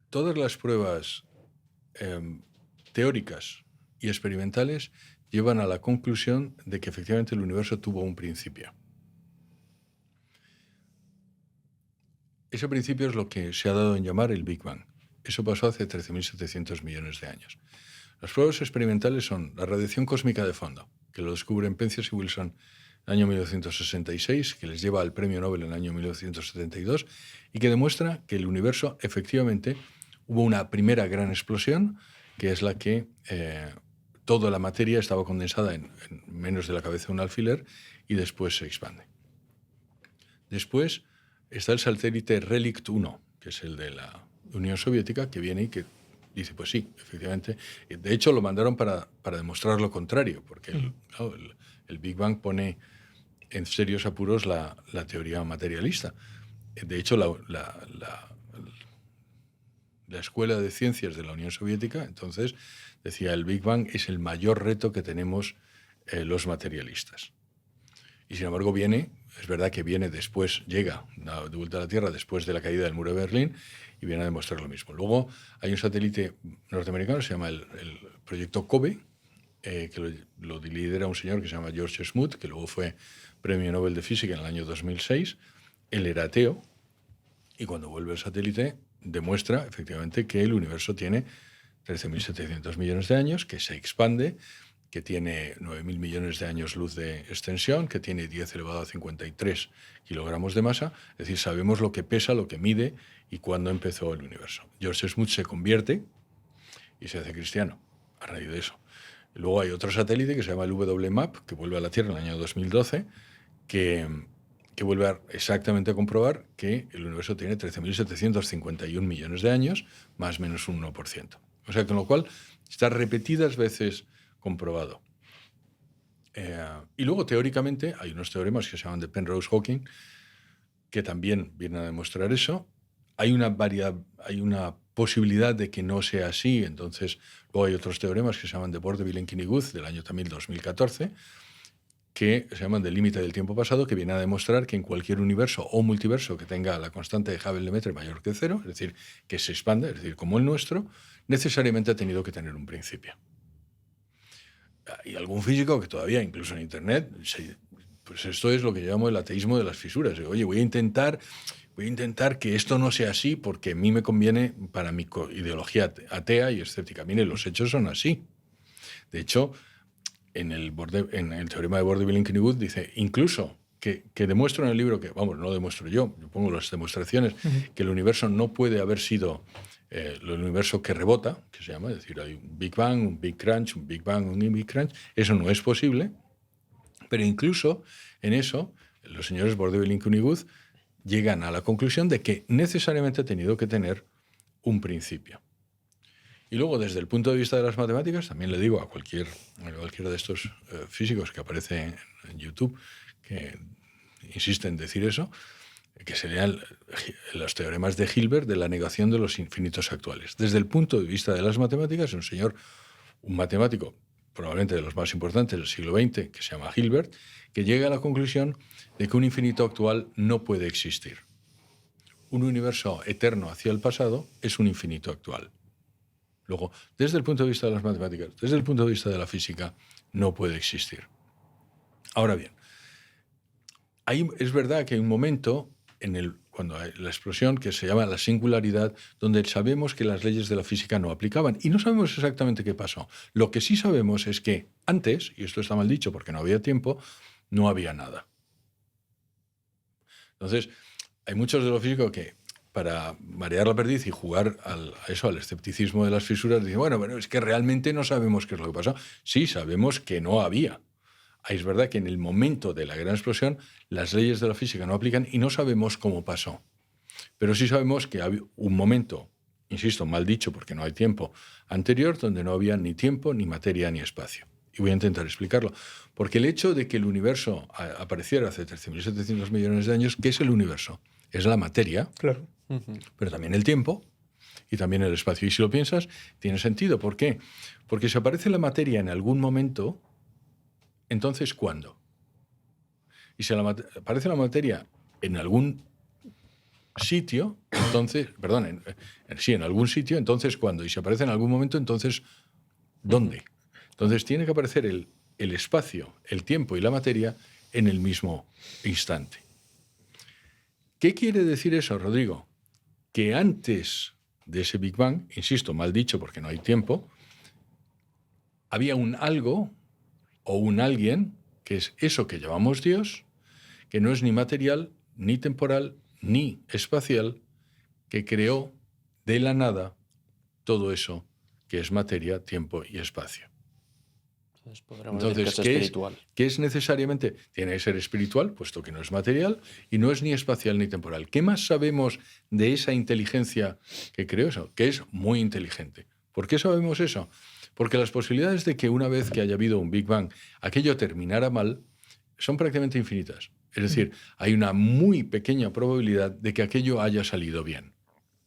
todas las pruebas teóricas y experimentales llevan a la conclusión de que efectivamente el universo tuvo un principio. Ese principio es lo que se ha dado en llamar el Big Bang. Eso pasó hace 13.700 millones de años. Las pruebas experimentales son la radiación cósmica de fondo, que lo descubren Penzias y Wilson en el año 1966, que les lleva al premio Nobel en el año 1972, y que demuestra que el universo efectivamente hubo una primera gran explosión, que es la que toda la materia estaba condensada en menos de la cabeza de un alfiler y después se expande. Después está el satélite Relict 1, que es el de la Unión Soviética, que viene y que Dice, pues sí, efectivamente. De hecho, lo mandaron para demostrar lo contrario, porque el Big Bang pone en serios apuros la teoría materialista. De hecho, la Escuela de Ciencias de la Unión Soviética, entonces, decía, el Big Bang es el mayor reto que tenemos los materialistas. Y sin embargo es verdad que viene después, llega de vuelta a la Tierra después de la caída del muro de Berlín y viene a demostrar lo mismo. Luego hay un satélite norteamericano, se llama el proyecto COBE, que lo lidera un señor que se llama George Smoot, que luego fue Premio Nobel de Física en el año 2006. Él era ateo y cuando vuelve el satélite demuestra efectivamente que el universo tiene 13.700 millones de años, que se expande, que tiene 9.000 millones de años luz de extensión, que tiene 10 elevado a 53 kilogramos de masa. Es decir, sabemos lo que pesa, lo que mide y cuándo empezó el universo. George Smoot se convierte y se hace cristiano a raíz de eso. Luego hay otro satélite que se llama el WMAP, que vuelve a la Tierra en el año 2012, que vuelve exactamente a comprobar que el universo tiene 13.751 millones de años, más o menos un 1%. O sea, con lo cual está repetidas veces comprobado. Y luego, teóricamente, hay unos teoremas que se llaman de Penrose-Hawking, que también vienen a demostrar eso. Hay una posibilidad de que no sea así, entonces luego hay otros teoremas que se llaman de Borde-Vilen-Kiniguth, del año también 2014, que se llaman del límite del tiempo pasado, que viene a demostrar que en cualquier universo o multiverso que tenga la constante de Hubble-Lemaitre mayor que 0, es decir, que se expande, es decir, como el nuestro, necesariamente ha tenido que tener un principio. Y algún físico que todavía, incluso en Internet, pues esto es lo que yo llamo el ateísmo de las fisuras. Oye, voy a intentar que esto no sea así porque a mí me conviene para mi ideología atea y escéptica. Mire, los hechos son así. De hecho, en el teorema de Borde-Vilen-Kiniguth dice, incluso que demuestro en el libro, que, vamos, no lo demuestro yo pongo las demostraciones, que el universo no puede haber sido el universo que rebota, que se llama, es decir, hay un Big Bang, un Big Crunch, un Big Bang, un Big Crunch, eso no es posible, pero incluso en eso los señores Borde-Vilen-Kiniguth llegan a la conclusión de que necesariamente ha tenido que tener un principio. Y luego, desde el punto de vista de las matemáticas, también le digo a cualquiera de estos físicos que aparece en YouTube, que insisten en decir eso, que se lean los teoremas de Hilbert de la negación de los infinitos actuales. Desde el punto de vista de las matemáticas, un matemático, probablemente de los más importantes del siglo XX, que se llama Hilbert, que llega a la conclusión de que un infinito actual no puede existir. Un universo eterno hacia el pasado es un infinito actual. Luego, desde el punto de vista de las matemáticas, desde el punto de vista de la física, no puede existir. Ahora bien, es verdad que hay un momento cuando hay la explosión que se llama la singularidad, donde sabemos que las leyes de la física no aplicaban y no sabemos exactamente qué pasó. Lo que sí sabemos es que antes, y esto está mal dicho porque no había tiempo, no había nada. Entonces, hay muchos de los físicos que, para marear la perdiz y jugar al escepticismo de las fisuras, dicen, bueno, es que realmente no sabemos qué es lo que pasó. Sí, sabemos que no había. Es verdad que en el momento de la gran explosión las leyes de la física no aplican y no sabemos cómo pasó. Pero sí sabemos que había un momento, insisto, mal dicho porque no hay tiempo, anterior donde no había ni tiempo, ni materia, ni espacio. Y voy a intentar explicarlo. Porque el hecho de que el universo apareciera hace 13.700 millones de años, ¿qué es el universo? Es la materia, claro, pero también el tiempo y también el espacio. Y si lo piensas, tiene sentido. ¿Por qué? Porque si aparece la materia en algún momento, entonces, ¿cuándo? Y si aparece la materia en algún sitio, entonces, perdón, en algún sitio, entonces ¿cuándo? Y si aparece en algún momento, entonces, ¿dónde? Entonces tiene que aparecer el espacio, el tiempo y la materia en el mismo instante. ¿Qué quiere decir eso, Rodrigo? Que antes de ese Big Bang, insisto, mal dicho porque no hay tiempo, había un algo o un alguien, que es eso que llamamos Dios, que no es ni material, ni temporal, ni espacial, que creó de la nada todo eso que es materia, tiempo y espacio. Entonces, podríamos decir que es espiritual. ¿Qué es necesariamente? Tiene que ser espiritual, puesto que no es material, y no es ni espacial ni temporal. ¿Qué más sabemos de esa inteligencia que creó eso? Que es muy inteligente. ¿Por qué sabemos eso? Porque las posibilidades de que una vez que haya habido un Big Bang aquello terminara mal son prácticamente infinitas. Es decir, hay una muy pequeña probabilidad de que aquello haya salido bien.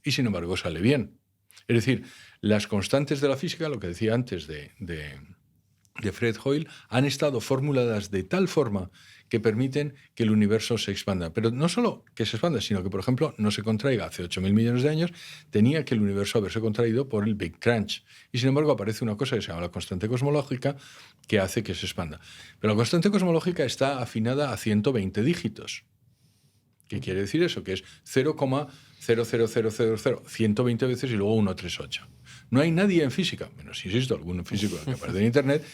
Y sin embargo sale bien. Es decir, las constantes de la física, lo que decía antes de Fred Hoyle, han estado formuladas de tal forma que permiten que el universo se expanda. Pero no solo que se expanda, sino que, por ejemplo, no se contraiga. Hace 8.000 millones de años tenía que el universo haberse contraído por el Big Crunch. Y sin embargo aparece una cosa que se llama la constante cosmológica que hace que se expanda. Pero la constante cosmológica está afinada a 120 dígitos. ¿Qué quiere decir eso? Que es 0,00000, 120 veces y luego 138. No hay nadie en física, menos, insisto, algún físico que aparece en Internet,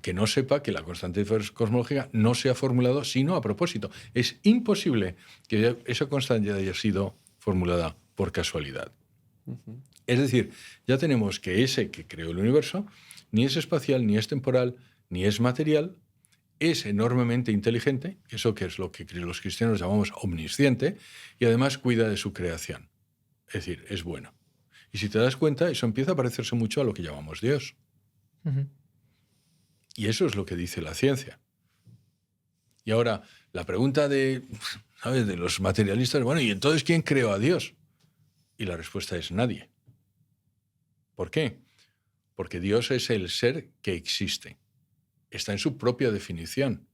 que no sepa que la constante cosmológica no se ha formulado sino a propósito. Es imposible que esa constante haya sido formulada por casualidad. Es decir, ya tenemos que ese que creó el universo ni es espacial, ni es temporal, ni es material, es enormemente inteligente, eso que es lo que los cristianos llamamos omnisciente, y además cuida de su creación. Es decir, es bueno. Y si te das cuenta, eso empieza a parecerse mucho a lo que llamamos Dios. Y eso es lo que dice la ciencia. Y ahora, la pregunta ¿sabes?, de los materialistas, bueno, ¿y entonces quién creó a Dios? Y la respuesta es nadie. ¿Por qué? Porque Dios es el ser que existe. Está en su propia definición.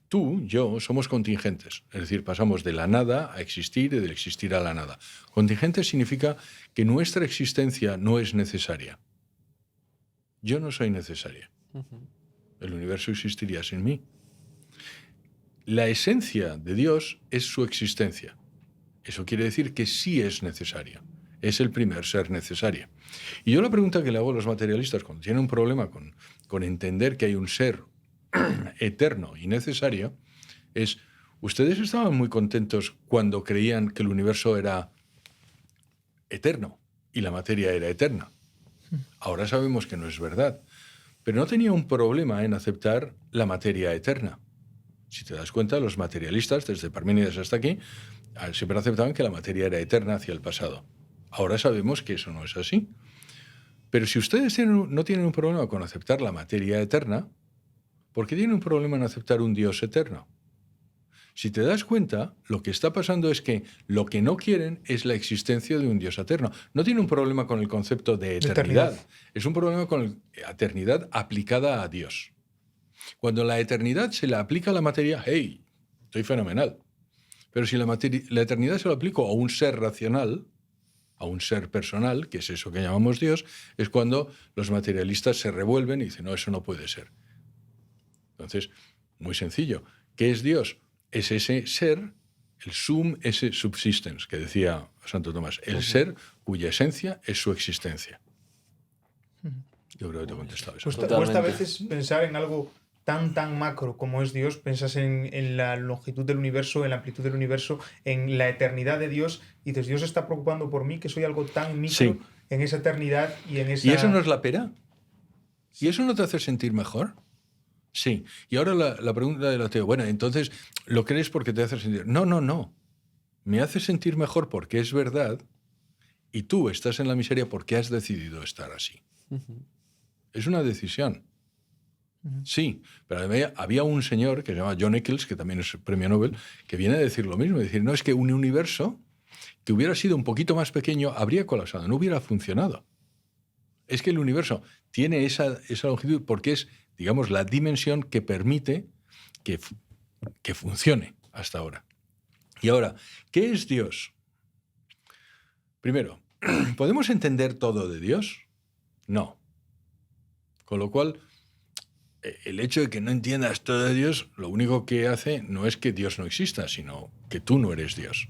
Tú, yo, somos contingentes. Es decir, pasamos de la nada a existir y del existir a la nada. Contingente significa que nuestra existencia no es necesaria. Yo no soy necesaria. El universo existiría sin mí. La esencia de Dios es su existencia. Eso quiere decir que sí es necesaria. Es el primer ser necesario. Y yo la pregunta que le hago a los materialistas cuando tienen un problema con entender que hay un ser eterno y necesario es, ¿ustedes estaban muy contentos cuando creían que el universo era eterno y la materia era eterna? Ahora sabemos que no es verdad, pero no tenía un problema en aceptar la materia eterna. Si te das cuenta, los materialistas, desde Parménides hasta aquí, siempre aceptaban que la materia era eterna hacia el pasado. Ahora sabemos que eso no es así. Pero si ustedes no tienen un problema con aceptar la materia eterna, ¿por qué tienen un problema en aceptar un Dios eterno? Si te das cuenta, lo que está pasando es que lo que no quieren es la existencia de un Dios eterno. No tiene un problema con el concepto de eternidad. Es un problema con la eternidad aplicada a Dios. Cuando la eternidad se la aplica a la materia, ¡hey!, estoy fenomenal. Pero si la eternidad se la aplico a un ser racional, a un ser personal, que es eso que llamamos Dios, es cuando los materialistas se revuelven y dicen, no, eso no puede ser. Entonces, muy sencillo. ¿Qué es Dios? Es ese ser, el sum esse subsistens, que decía Santo Tomás, el ser cuya esencia es su existencia. Yo creo que te he contestado eso. Cuesta a veces pensar en algo tan macro como es Dios, piensas en la longitud del universo, en la amplitud del universo, en la eternidad de Dios, y dices, Dios está preocupando por mí, que soy algo tan micro en esa eternidad y en esa... ¿Y eso no es la pera? ¿Y eso no te hace sentir mejor? Sí. Y ahora la pregunta del ateo, bueno, entonces, ¿lo crees porque te hace sentir? No. Me hace sentir mejor porque es verdad y tú estás en la miseria porque has decidido estar así. Es una decisión. Sí, pero había un señor que se llama John Eccles, que también es premio Nobel, que viene a decir lo mismo, decir, no, es que un universo que hubiera sido un poquito más pequeño habría colapsado, no hubiera funcionado. Es que el universo tiene esa longitud porque es, digamos, la dimensión que permite que funcione hasta ahora. Y ahora, ¿qué es Dios? Primero, ¿podemos entender todo de Dios? No. Con lo cual, el hecho de que no entiendas todo de Dios, lo único que hace no es que Dios no exista, sino que tú no eres Dios.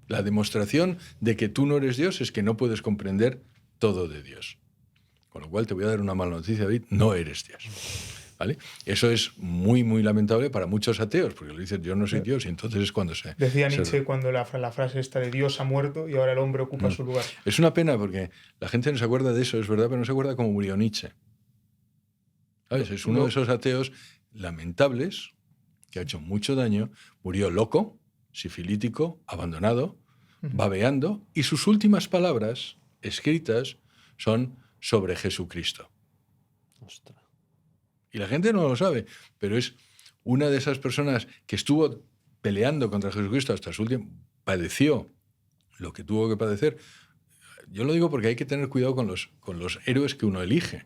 La demostración de que tú no eres Dios es que no puedes comprender todo de Dios. Con lo cual te voy a dar una mala noticia, David, no eres Dios. ¿Vale? Eso es muy, muy lamentable para muchos ateos, porque le dicen, yo no soy Dios, y entonces es cuando se... Decía Nietzsche cuando la frase esta de Dios ha muerto y ahora el hombre ocupa su lugar. Es una pena porque la gente no se acuerda de eso, es verdad, pero no se acuerda cómo murió Nietzsche. ¿Sabes? Es uno de esos ateos lamentables que ha hecho mucho daño, murió loco, sifilítico, abandonado, babeando, y sus últimas palabras escritas son sobre Jesucristo. Ostras. Y la gente no lo sabe, pero es una de esas personas que estuvo peleando contra Jesucristo hasta su último, padeció lo que tuvo que padecer. Yo lo digo porque hay que tener cuidado con los héroes que uno elige.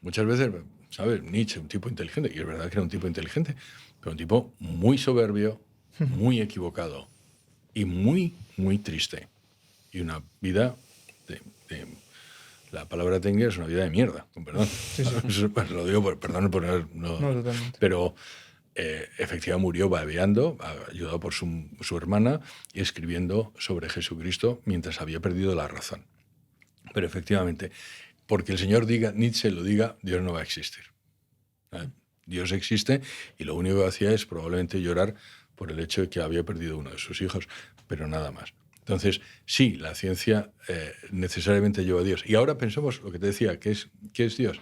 Muchas veces, ¿sabes? Nietzsche, un tipo inteligente, y es verdad que era un tipo inteligente, pero un tipo muy soberbio, muy equivocado y muy, muy triste. Y una vida la palabra técnica es una vida de mierda, con perdón. Sí, sí. Pues lo digo por perdón, no, Totalmente. pero efectivamente murió babeando, ayudado por su hermana y escribiendo sobre Jesucristo mientras había perdido la razón. Pero efectivamente, porque el Señor Nietzsche lo diga, Dios no va a existir. Dios existe y lo único que hacía es probablemente llorar por el hecho de que había perdido uno de sus hijos, pero nada más. Entonces, sí, la ciencia necesariamente lleva a Dios. Y ahora pensemos lo que te decía, ¿qué es Dios?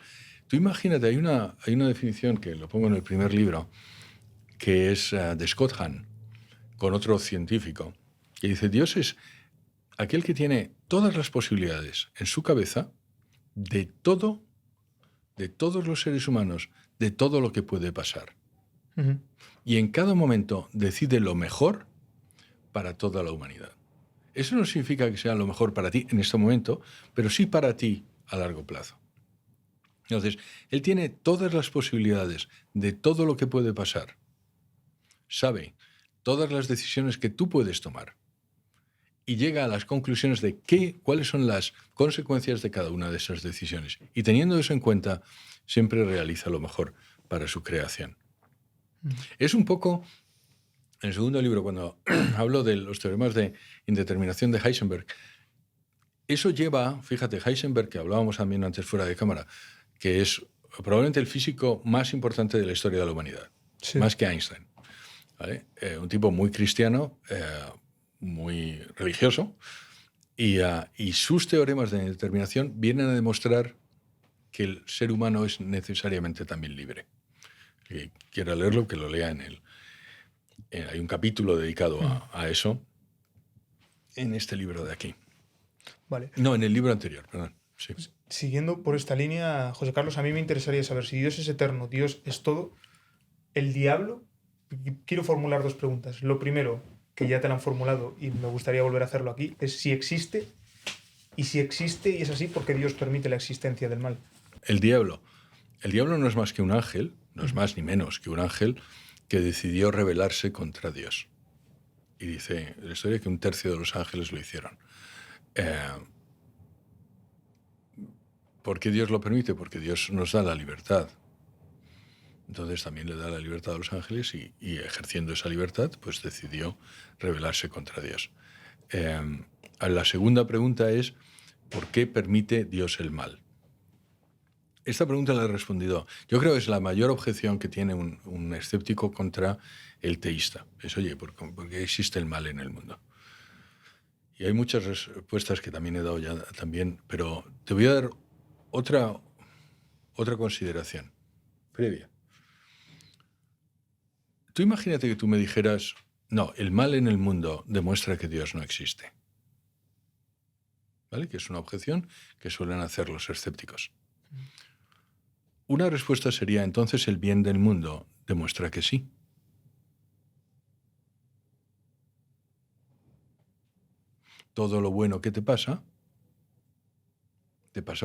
Tú imagínate, hay una definición que lo pongo en el primer libro, que es de Scott Hahn, con otro científico, que dice, Dios es aquel que tiene todas las posibilidades en su cabeza de todos los seres humanos, de todo lo que puede pasar. Uh-huh. Y en cada momento decide lo mejor para toda la humanidad. Eso no significa que sea lo mejor para ti en este momento, pero sí para ti a largo plazo. Entonces, él tiene todas las posibilidades de todo lo que puede pasar. Sabe todas las decisiones que tú puedes tomar. Y llega a las conclusiones de cuáles son las consecuencias de cada una de esas decisiones. Y teniendo eso en cuenta, siempre realiza lo mejor para su creación. Es un poco, en el segundo libro, cuando hablo de los teoremas de indeterminación de Heisenberg, eso lleva, fíjate, Heisenberg, que hablábamos también antes fuera de cámara, que es probablemente el físico más importante de la historia de la humanidad, sí, más que Einstein. ¿Vale? Un tipo muy cristiano, muy religioso, y sus teoremas de indeterminación vienen a demostrar que el ser humano es necesariamente también libre. Que quiera leerlo, que lo lea hay un capítulo dedicado a eso en este libro de aquí. Vale. No, en el libro anterior, perdón. Sí. Pues, siguiendo por esta línea, José Carlos, a mí me interesaría saber si Dios es eterno, Dios es todo, el diablo. Quiero formular dos preguntas. Lo primero, que ya te la han formulado y me gustaría volver a hacerlo aquí, es si existe, y si existe y es así, ¿por qué Dios permite la existencia del mal? El diablo no es más que un ángel, no es más ni menos que un ángel que decidió rebelarse contra Dios. Y dice la historia que 1/3 de los ángeles lo hicieron. ¿Por qué Dios lo permite? Porque Dios nos da la libertad. Entonces también le da la libertad a los ángeles y ejerciendo esa libertad, pues decidió rebelarse contra Dios. La segunda pregunta es, ¿por qué permite Dios el mal? Esta pregunta la he respondido. Yo creo que es la mayor objeción que tiene un escéptico contra el teísta. Es, oye, ¿por qué existe el mal en el mundo? Y hay muchas respuestas que también he dado ya también, pero te voy a dar otra consideración previa. Tú imagínate que tú me dijeras, no, el mal en el mundo demuestra que Dios no existe. ¿Vale? Que es una objeción que suelen hacer los escépticos. Una respuesta sería, entonces el bien del mundo demuestra que sí. Todo lo bueno que te pasa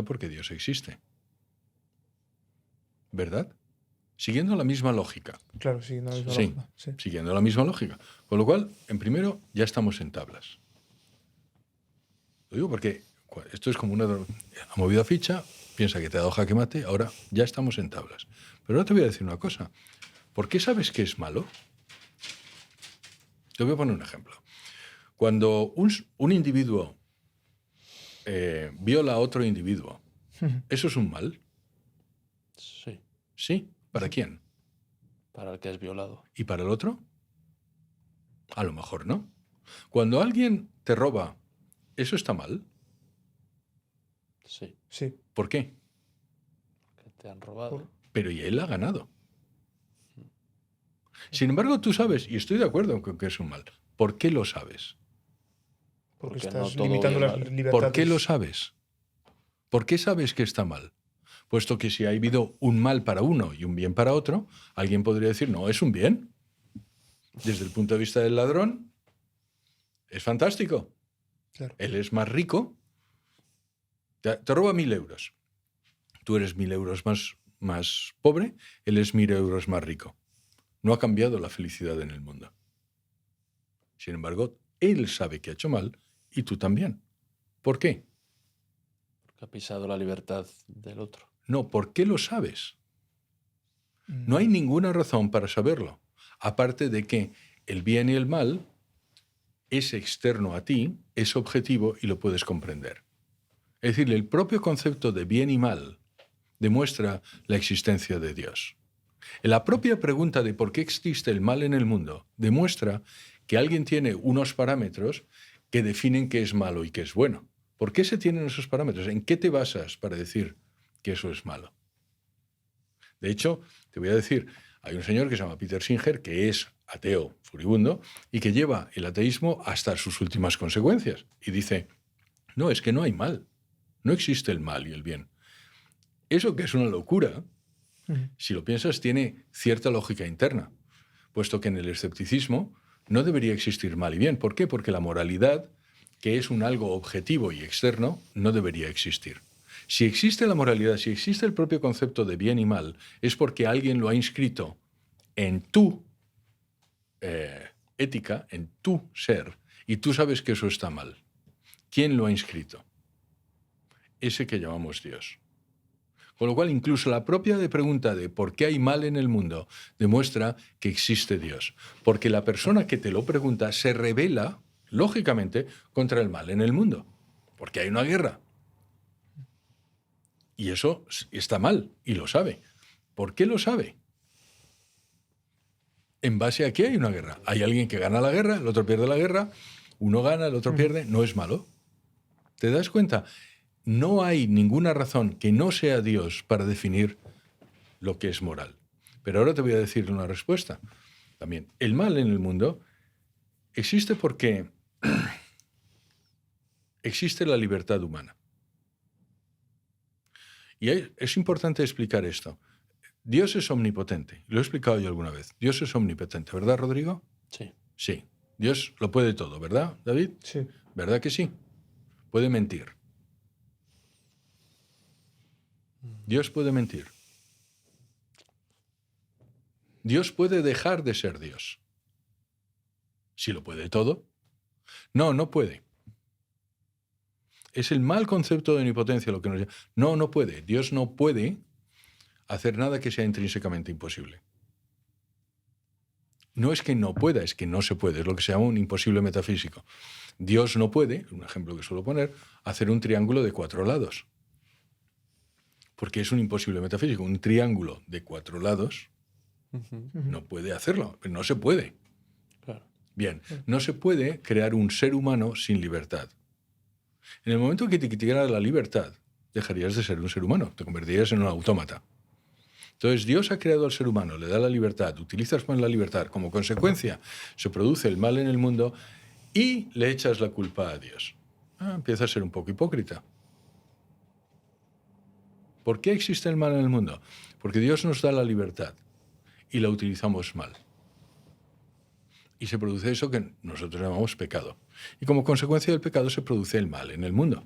porque Dios existe. ¿Verdad? Siguiendo la misma lógica. Claro, siguiendo la misma lógica. Sí, siguiendo la misma lógica. Con lo cual, en primero, ya estamos en tablas. Lo digo porque esto es como ha movido a ficha, piensa que te ha dado jaque mate, ahora ya estamos en tablas. Pero ahora te voy a decir una cosa. ¿Por qué sabes que es malo? Te voy a poner un ejemplo. Cuando un individuo viola a otro individuo, ¿eso es un mal? Sí. ¿Sí? ¿Para quién? Para el que es violado. ¿Y para el otro? A lo mejor no. Cuando alguien te roba, ¿eso está mal? Sí. Sí. ¿Por qué? Que te han robado. Pero y él ha ganado. Sin embargo, tú sabes, y estoy de acuerdo con que es un mal. ¿Por qué lo sabes? Porque Porque estás no todo limitando bien, las vale. libertades. ¿Por qué lo sabes? ¿Por qué sabes que está mal? Puesto que si ha habido un mal para uno y un bien para otro, alguien podría decir, no, es un bien. Desde el punto de vista del ladrón, es fantástico. Claro. Él es más rico, te roba 1.000 euros. Tú eres 1.000 euros más pobre, él es 1.000 euros más rico. No ha cambiado la felicidad en el mundo. Sin embargo, él sabe que ha hecho mal y tú también. ¿Por qué? Porque ha pisado la libertad del otro. No, ¿por qué lo sabes? No hay ninguna razón para saberlo, aparte de que el bien y el mal es externo a ti, es objetivo y lo puedes comprender. Es decir, el propio concepto de bien y mal demuestra la existencia de Dios. La propia pregunta de por qué existe el mal en el mundo demuestra que alguien tiene unos parámetros que definen qué es malo y qué es bueno. ¿Por qué se tienen esos parámetros? ¿En qué te basas para decir que eso es malo? De hecho, te voy a decir, hay un señor que se llama Peter Singer, que es ateo furibundo y que lleva el ateísmo hasta sus últimas consecuencias. Y dice, no, es que no hay mal. No existe el mal y el bien. Eso que es una locura, si lo piensas, tiene cierta lógica interna, puesto que en el escepticismo no debería existir mal y bien. ¿Por qué? Porque la moralidad, que es un algo objetivo y externo, no debería existir. Si existe la moralidad, si existe el propio concepto de bien y mal, es porque alguien lo ha inscrito en tu ética, en tu ser, y tú sabes que eso está mal. ¿Quién lo ha inscrito? Ese que llamamos Dios. Con lo cual, incluso la propia pregunta de por qué hay mal en el mundo demuestra que existe Dios. Porque la persona que te lo pregunta se rebela, lógicamente, contra el mal en el mundo. Porque hay una guerra. Y eso está mal, y lo sabe. ¿Por qué lo sabe? ¿En base a qué hay una guerra? Hay alguien que gana la guerra, el otro pierde la guerra, uno gana, el otro pierde, no es malo. ¿Te das cuenta? No hay ninguna razón que no sea Dios para definir lo que es moral. Pero ahora te voy a decir una respuesta. También, el mal en el mundo existe porque existe la libertad humana. Y es importante explicar esto. Dios es omnipotente. Lo he explicado yo alguna vez. Dios es omnipotente, ¿verdad, Rodrigo? Sí. Sí. Dios lo puede todo, ¿verdad, David? Sí. ¿Verdad que sí? Puede mentir. Dios puede mentir. Dios puede dejar de ser Dios. ¿Si lo puede todo? No, no puede. Es el mal concepto de omnipotencia lo que nos llama. No, no puede. Dios no puede hacer nada que sea intrínsecamente imposible. No es que no pueda, es que no se puede. Es lo que se llama un imposible metafísico. Dios no puede, un ejemplo que suelo poner, hacer un triángulo de 4 lados. Porque es un imposible metafísico. Un triángulo de 4 lados no puede hacerlo, pero no se puede. Claro. Bien, no se puede crear un ser humano sin libertad. En el momento que te quitara la libertad, dejarías de ser un ser humano, te convertirías en un autómata. Entonces Dios ha creado al ser humano, le da la libertad, utilizas más la libertad, como consecuencia se produce el mal en el mundo y le echas la culpa a Dios. Empieza a ser un poco hipócrita. ¿Por qué existe el mal en el mundo? Porque Dios nos da la libertad y la utilizamos mal. Y se produce eso que nosotros llamamos pecado. Y como consecuencia del pecado se produce el mal en el mundo.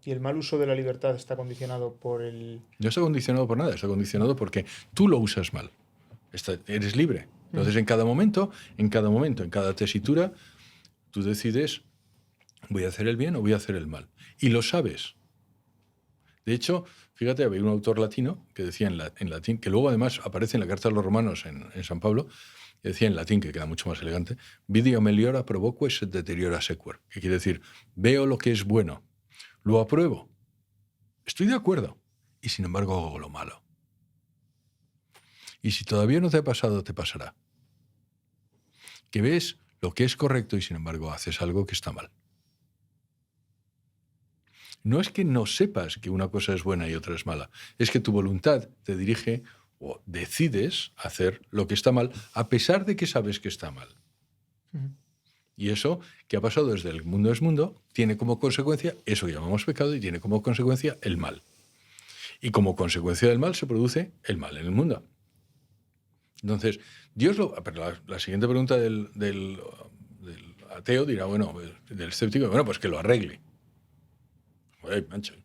¿Y el mal uso de la libertad está condicionado por el...? No está condicionado por nada, está condicionado porque tú lo usas mal. Eres libre. Entonces, en cada momento, en cada tesitura, tú decides, voy a hacer el bien o voy a hacer el mal. Y lo sabes. De hecho, fíjate, había un autor latino que decía en latín, que luego además aparece en la Carta a los Romanos en San Pablo, que decía en latín, que queda mucho más elegante, vidio meliora provoque sed deteriora sequer, que quiere decir, veo lo que es bueno, lo apruebo, estoy de acuerdo, y sin embargo hago lo malo. Y si todavía no te ha pasado, te pasará. Que ves lo que es correcto y sin embargo haces algo que está mal. No es que no sepas que una cosa es buena y otra es mala, es que tu voluntad te dirige o decides hacer lo que está mal a pesar de que sabes que está mal. Y eso que ha pasado desde el mundo es mundo tiene como consecuencia eso que llamamos pecado y tiene como consecuencia el mal. Y como consecuencia del mal se produce el mal en el mundo. Entonces, pero la siguiente pregunta del ateo dirá, bueno, del escéptico, bueno, pues que lo arregle. Ay, mancho.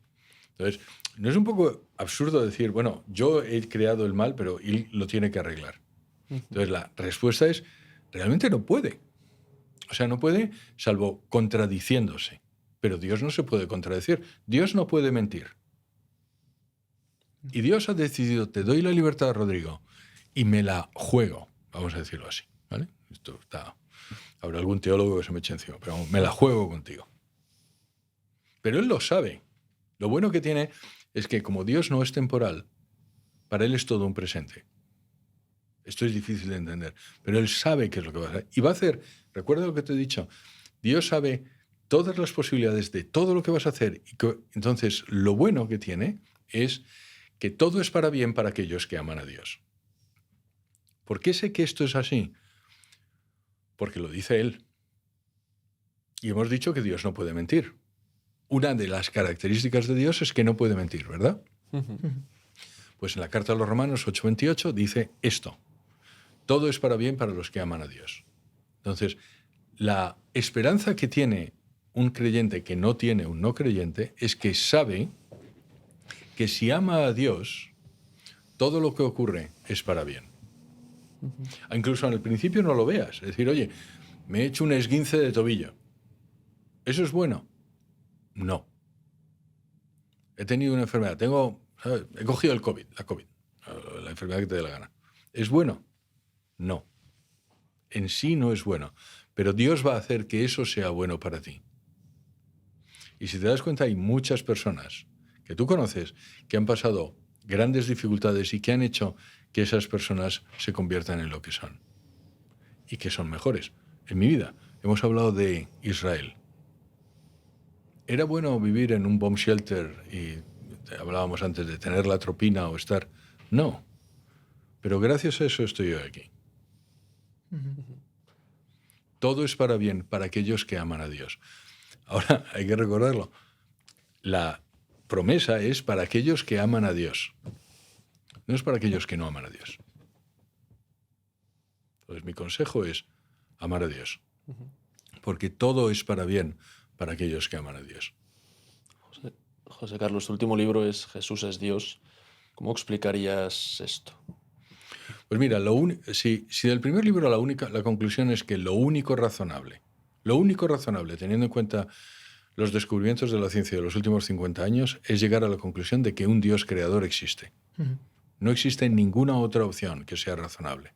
Entonces, ¿no es un poco absurdo decir, bueno, yo he creado el mal, pero él lo tiene que arreglar? Entonces, la respuesta es, realmente no puede. O sea, no puede, salvo contradiciéndose. Pero Dios no se puede contradecir. Dios no puede mentir. Y Dios ha decidido, te doy la libertad, Rodrigo, y me la juego, vamos a decirlo así, ¿vale? Habrá algún teólogo que se me eche encima, pero me la juego contigo. Pero Él lo sabe. Lo bueno que tiene es que como Dios no es temporal, para Él es todo un presente. Esto es difícil de entender, pero Él sabe qué es lo que va a hacer. Y va a hacer, recuerda lo que te he dicho, Dios sabe todas las posibilidades de todo lo que vas a hacer. Entonces, lo bueno que tiene es que todo es para bien para aquellos que aman a Dios. ¿Por qué sé que esto es así? Porque lo dice Él. Y hemos dicho que Dios no puede mentir. Una de las características de Dios es que no puede mentir, ¿verdad? Pues en la carta a los Romanos 8:28 dice esto. Todo es para bien para los que aman a Dios. Entonces, la esperanza que tiene un creyente que no tiene un no creyente es que sabe que si ama a Dios, todo lo que ocurre es para bien. Incluso en el principio no lo veas. Es decir, oye, me he hecho un esguince de tobillo. ¿Eso es bueno? No. He tenido una enfermedad. He cogido el COVID, la enfermedad que te dé la gana. ¿Es bueno? No. En sí no es bueno. Pero Dios va a hacer que eso sea bueno para ti. Y si te das cuenta, hay muchas personas que tú conoces que han pasado grandes dificultades y que han hecho que esas personas se conviertan en lo que son. Y que son mejores. En mi vida hemos hablado de Israel. ¿Era bueno vivir en un bomb shelter y hablábamos antes de tener la tropina o estar? No. Pero gracias a eso estoy yo aquí. Todo es para bien para aquellos que aman a Dios. Ahora, hay que recordarlo. La promesa es para aquellos que aman a Dios. No es para aquellos que no aman a Dios. Entonces, mi consejo es amar a Dios. Porque todo es para bien para aquellos que aman a Dios. José Carlos, tu último libro es Jesús es Dios. ¿Cómo explicarías esto? Pues mira, si del primer libro la conclusión es que lo único razonable, teniendo en cuenta los descubrimientos de la ciencia de los últimos 50 años, es llegar a la conclusión de que un Dios creador existe. No existe ninguna otra opción que sea razonable.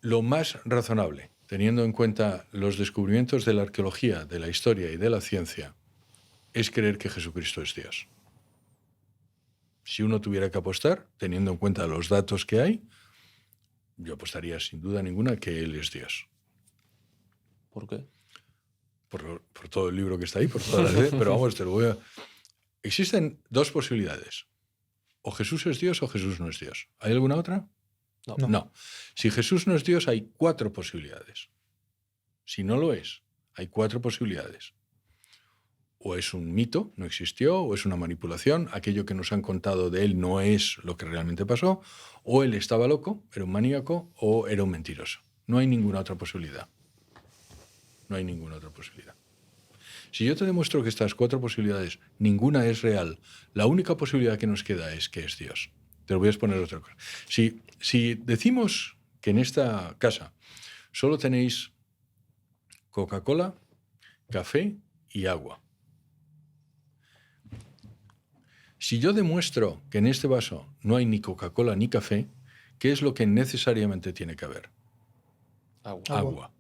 Lo más razonable, teniendo en cuenta los descubrimientos de la arqueología, de la historia y de la ciencia, es creer que Jesucristo es Dios. Si uno tuviera que apostar, teniendo en cuenta los datos que hay, yo apostaría sin duda ninguna que Él es Dios. ¿Por qué? Por todo el libro que está ahí, por todas las... Pero vamos, te lo voy a... Existen dos posibilidades. O Jesús es Dios o Jesús no es Dios. ¿Hay alguna otra? No. Si Jesús no es Dios, hay 4 posibilidades. Si no lo es, hay 4 posibilidades. O es un mito, no existió, o es una manipulación, aquello que nos han contado de él no es lo que realmente pasó, o él estaba loco, era un maníaco, o era un mentiroso. No hay ninguna otra posibilidad. No hay ninguna otra posibilidad. Si yo te demuestro que estas 4 posibilidades, ninguna es real, la única posibilidad que nos queda es que es Dios. Te lo voy a exponer otra cosa. Si decimos que en esta casa solo tenéis Coca-Cola, café y agua, si yo demuestro que en este vaso no hay ni Coca-Cola ni café, ¿qué es lo que necesariamente tiene que haber? Agua.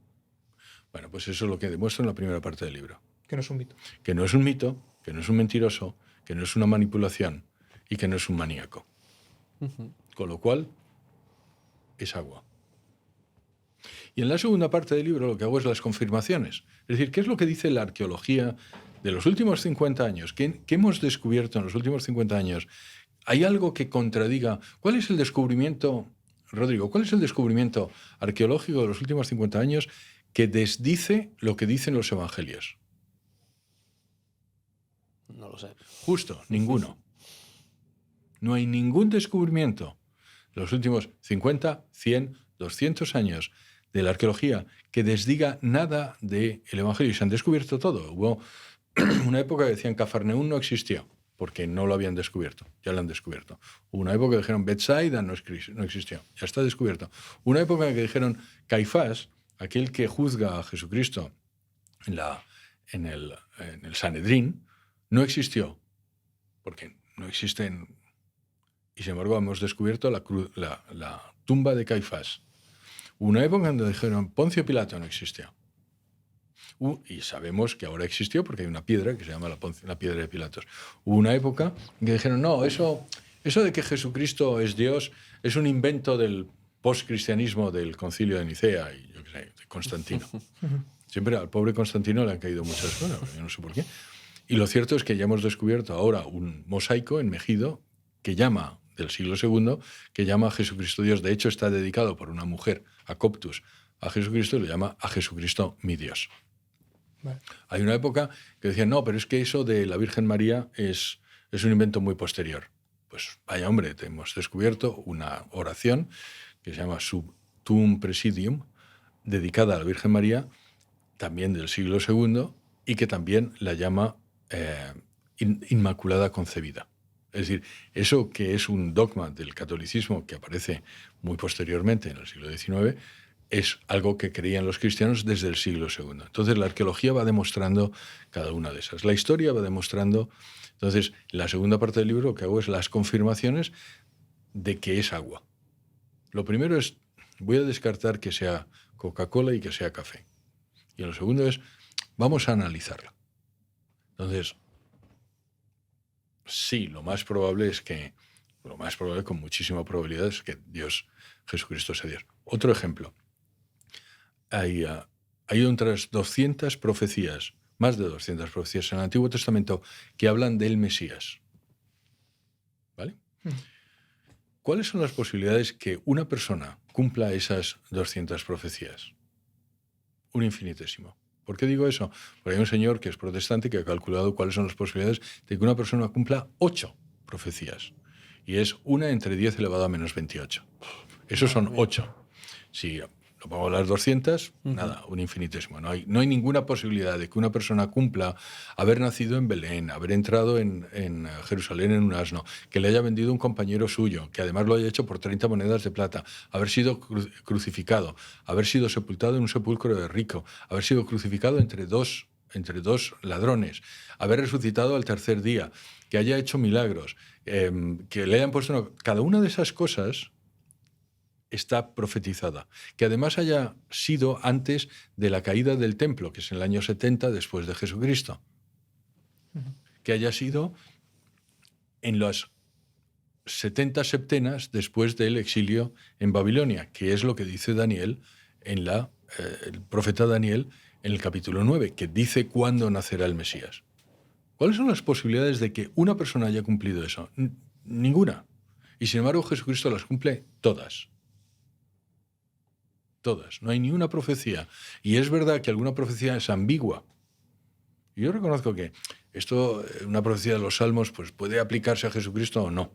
Bueno, pues eso es lo que demuestro en la primera parte del libro. Que no es un mito. Que no es un mito, que no es un mentiroso, que no es una manipulación y que no es un maníaco. Con lo cual, es agua. Y en la segunda parte del libro lo que hago es las confirmaciones. Es decir, ¿qué es lo que dice la arqueología de los últimos 50 años? ¿Qué hemos descubierto en los últimos 50 años? ¿Hay algo que contradiga? ¿Cuál es el descubrimiento, Rodrigo, cuál es el descubrimiento arqueológico de los últimos 50 años que desdice lo que dicen los evangelios? No lo sé. Justo, ninguno. No hay ningún descubrimiento en los últimos 50, 100, 200 años de la arqueología que desdiga nada del Evangelio. Y se han descubierto todo. Hubo una época que decían que Cafarnaúm no existió, porque no lo habían descubierto. Ya lo han descubierto. Hubo una época que dijeron Bethsaida no existió. Ya está descubierto. Una época en que dijeron Caifás, aquel que juzga a Jesucristo en el Sanedrín, no existió, porque no existen. Y sin embargo hemos descubierto la tumba de Caifás. Una época en que dijeron Poncio Pilato no existió. Y sabemos que ahora existió porque hay una piedra que se llama la piedra de Pilatos. Hubo una época en que dijeron, no, eso de que Jesucristo es Dios es un invento del postcristianismo del concilio de Nicea y yo qué sé, de Constantino. Siempre al pobre Constantino le han caído muchas cosas, yo no sé por qué. Y lo cierto es que ya hemos descubierto ahora un mosaico en Megido que llama, del siglo II, que llama a Jesucristo Dios. De hecho, está dedicado por una mujer, a Coptus, a Jesucristo, y lo llama a Jesucristo mi Dios. Vale. Hay una época que decían, no, pero es que eso de la Virgen María es un invento muy posterior. Pues vaya hombre, hemos descubierto una oración que se llama Sub Tuum Presidium, dedicada a la Virgen María, también del siglo II, y que también la llama Inmaculada Concebida. Es decir, eso que es un dogma del catolicismo que aparece muy posteriormente en el siglo XIX, es algo que creían los cristianos desde el siglo II. Entonces la arqueología va demostrando cada una de esas. La historia va demostrando. Entonces la segunda parte del libro lo que hago es las confirmaciones de que es agua. Lo primero es, voy a descartar que sea Coca-Cola y que sea café. Y lo segundo es, vamos a analizarla. Entonces, sí, lo más probable con muchísima probabilidad es que Jesucristo sea Dios. Otro ejemplo. Hay otras 200 profecías, más de 200 profecías en el Antiguo Testamento que hablan del Mesías. ¿Vale? ¿Cuáles son las posibilidades que una persona cumpla esas 200 profecías? Un infinitésimo. ¿Por qué digo eso? Porque hay un señor que es protestante que ha calculado cuáles son las posibilidades de que una persona cumpla 8 profecías. Y es 1 entre 10 elevado a menos 28. Esos son 8. Si lo pongo a las 200, nada, un infinitésimo. No hay ninguna posibilidad de que una persona cumpla haber nacido en Belén, haber entrado en Jerusalén en un asno, que le haya vendido un compañero suyo, que además lo haya hecho por 30 monedas de plata, haber sido crucificado, haber sido sepultado en un sepulcro de rico, haber sido crucificado entre dos ladrones, haber resucitado al tercer día, que haya hecho milagros, que le hayan puesto... Cada una de esas cosas está profetizada. Que además haya sido antes de la caída del templo, que es en el año 70 después de Jesucristo. Que haya sido en las 70 septenas después del exilio en Babilonia, que es lo que dice Daniel el profeta Daniel en el capítulo 9, que dice cuándo nacerá el Mesías. ¿Cuáles son las posibilidades de que una persona haya cumplido eso? Ninguna. Y sin embargo Jesucristo las cumple todas. Todas. No hay ni una profecía. Y es verdad que alguna profecía es ambigua. Y yo reconozco que una profecía de los Salmos, pues puede aplicarse a Jesucristo o no.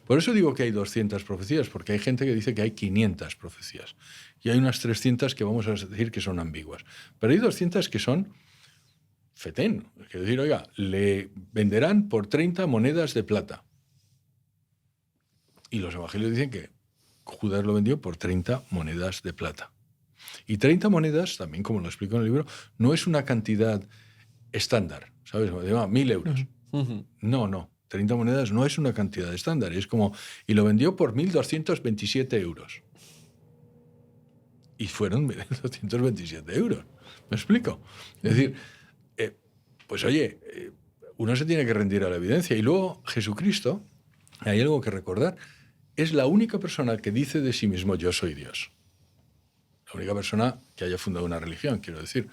Por eso digo que hay 200 profecías, porque hay gente que dice que hay 500 profecías. Y hay unas 300 que vamos a decir que son ambiguas. Pero hay 200 que son fetén. Es decir, oiga, le venderán por 30 monedas de plata. Y los evangelios dicen que Judas lo vendió por 30 monedas de plata. Y 30 monedas, también como lo explico en el libro, no es una cantidad estándar, ¿sabes? 1.000 euros. No. 30 monedas no es una cantidad estándar. Es como... Y lo vendió por 1.227 euros. Y fueron 1.227 euros. ¿Me explico? Es decir, pues oye, uno se tiene que rendir a la evidencia. Y luego Jesucristo, hay algo que recordar, es la única persona que dice de sí mismo yo soy Dios. La única persona que haya fundado una religión, quiero decir.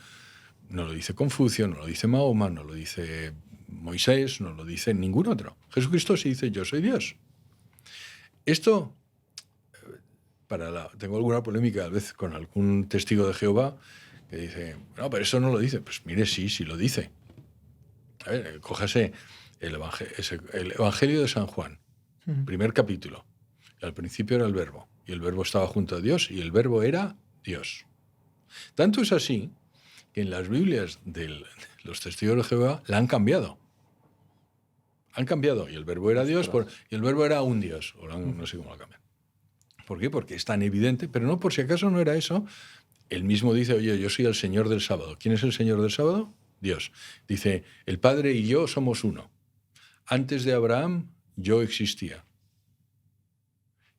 No lo dice Confucio, no lo dice Mahoma, no lo dice Moisés, no lo dice ningún otro. Jesucristo sí dice yo soy Dios. Esto, tengo alguna polémica a veces con algún testigo de Jehová que dice, no, pero eso no lo dice. Pues mire, sí lo dice. A ver, cójase el Evangelio de San Juan, primer capítulo. Al principio era el Verbo, y el Verbo estaba junto a Dios, y el Verbo era Dios. Tanto es así que en las Biblias de los testigos de Jehová la han cambiado. Han cambiado, y el Verbo era Dios, y el Verbo era un Dios, o no sé cómo lo cambian. ¿Por qué? Porque es tan evidente, pero no, por si acaso no era eso. Él mismo dice, oye, yo soy el Señor del sábado. ¿Quién es el Señor del sábado? Dios. Dice, el Padre y yo somos uno. Antes de Abraham, yo existía.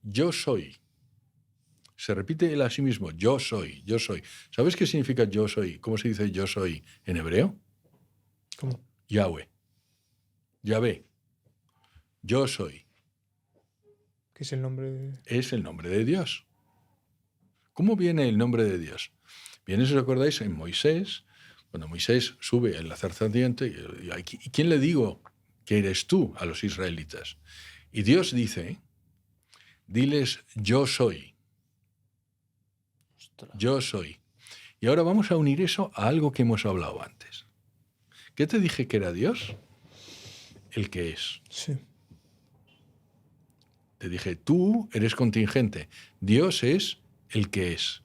Yo soy. Se repite él a sí mismo, yo soy, yo soy. ¿Sabes qué significa yo soy? ¿Cómo se dice yo soy en hebreo? ¿Cómo? Yahweh. Yahvé. Yo soy. ¿Qué es el nombre de...? Es el nombre de Dios. ¿Cómo viene el nombre de Dios? Viene, si os acordáis, en Moisés, cuando Moisés sube en la zarza ardiente, ¿y quién le digo que eres tú a los israelitas? Y Dios dice, diles yo soy. Yo soy. Y ahora vamos a unir eso a algo que hemos hablado antes. ¿Qué te dije que era Dios? El que es. Sí. Te dije, tú eres contingente. Dios es el que es.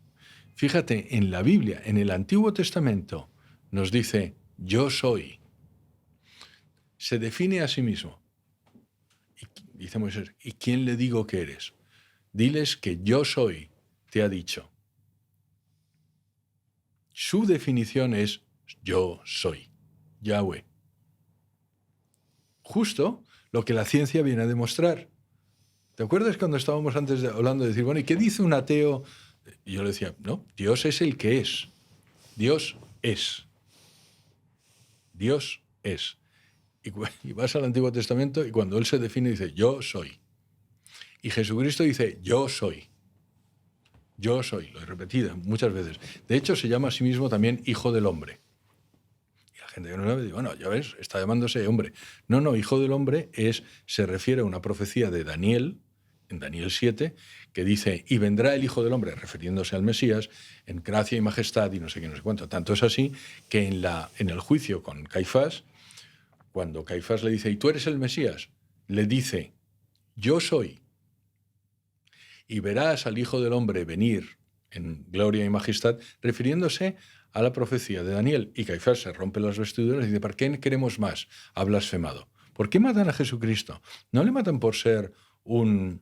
Fíjate, en la Biblia, en el Antiguo Testamento, nos dice, yo soy. Se define a sí mismo. Y dice Moisés, ¿y quién le digo que eres? Diles que yo soy, te ha dicho. Su definición es yo soy, Yahweh. Justo lo que la ciencia viene a demostrar. ¿Te acuerdas cuando estábamos antes hablando de decir, bueno, ¿y qué dice un ateo? Y yo le decía, no, Dios es el que es. Dios es. Dios es. Y vas al Antiguo Testamento y cuando Él se define dice, yo soy. Y Jesucristo dice, yo soy. Yo soy, lo he repetido muchas veces. De hecho, se llama a sí mismo también Hijo del Hombre. Y la gente que no sabe dice, bueno, ya ves, está llamándose hombre. No, Hijo del Hombre se refiere a una profecía de Daniel, en Daniel 7, que dice, y vendrá el Hijo del Hombre, refiriéndose al Mesías, en gracia y majestad y no sé qué, no sé cuánto. Tanto es así que en el juicio con Caifás, cuando Caifás le dice, ¿y tú eres el Mesías? Le dice, yo soy. Y verás al Hijo del Hombre venir en gloria y majestad, refiriéndose a la profecía de Daniel. Y Caifás se rompe las vestiduras y dice, ¿para qué queremos más? Ha blasfemado. ¿Por qué matan a Jesucristo? No le matan por ser un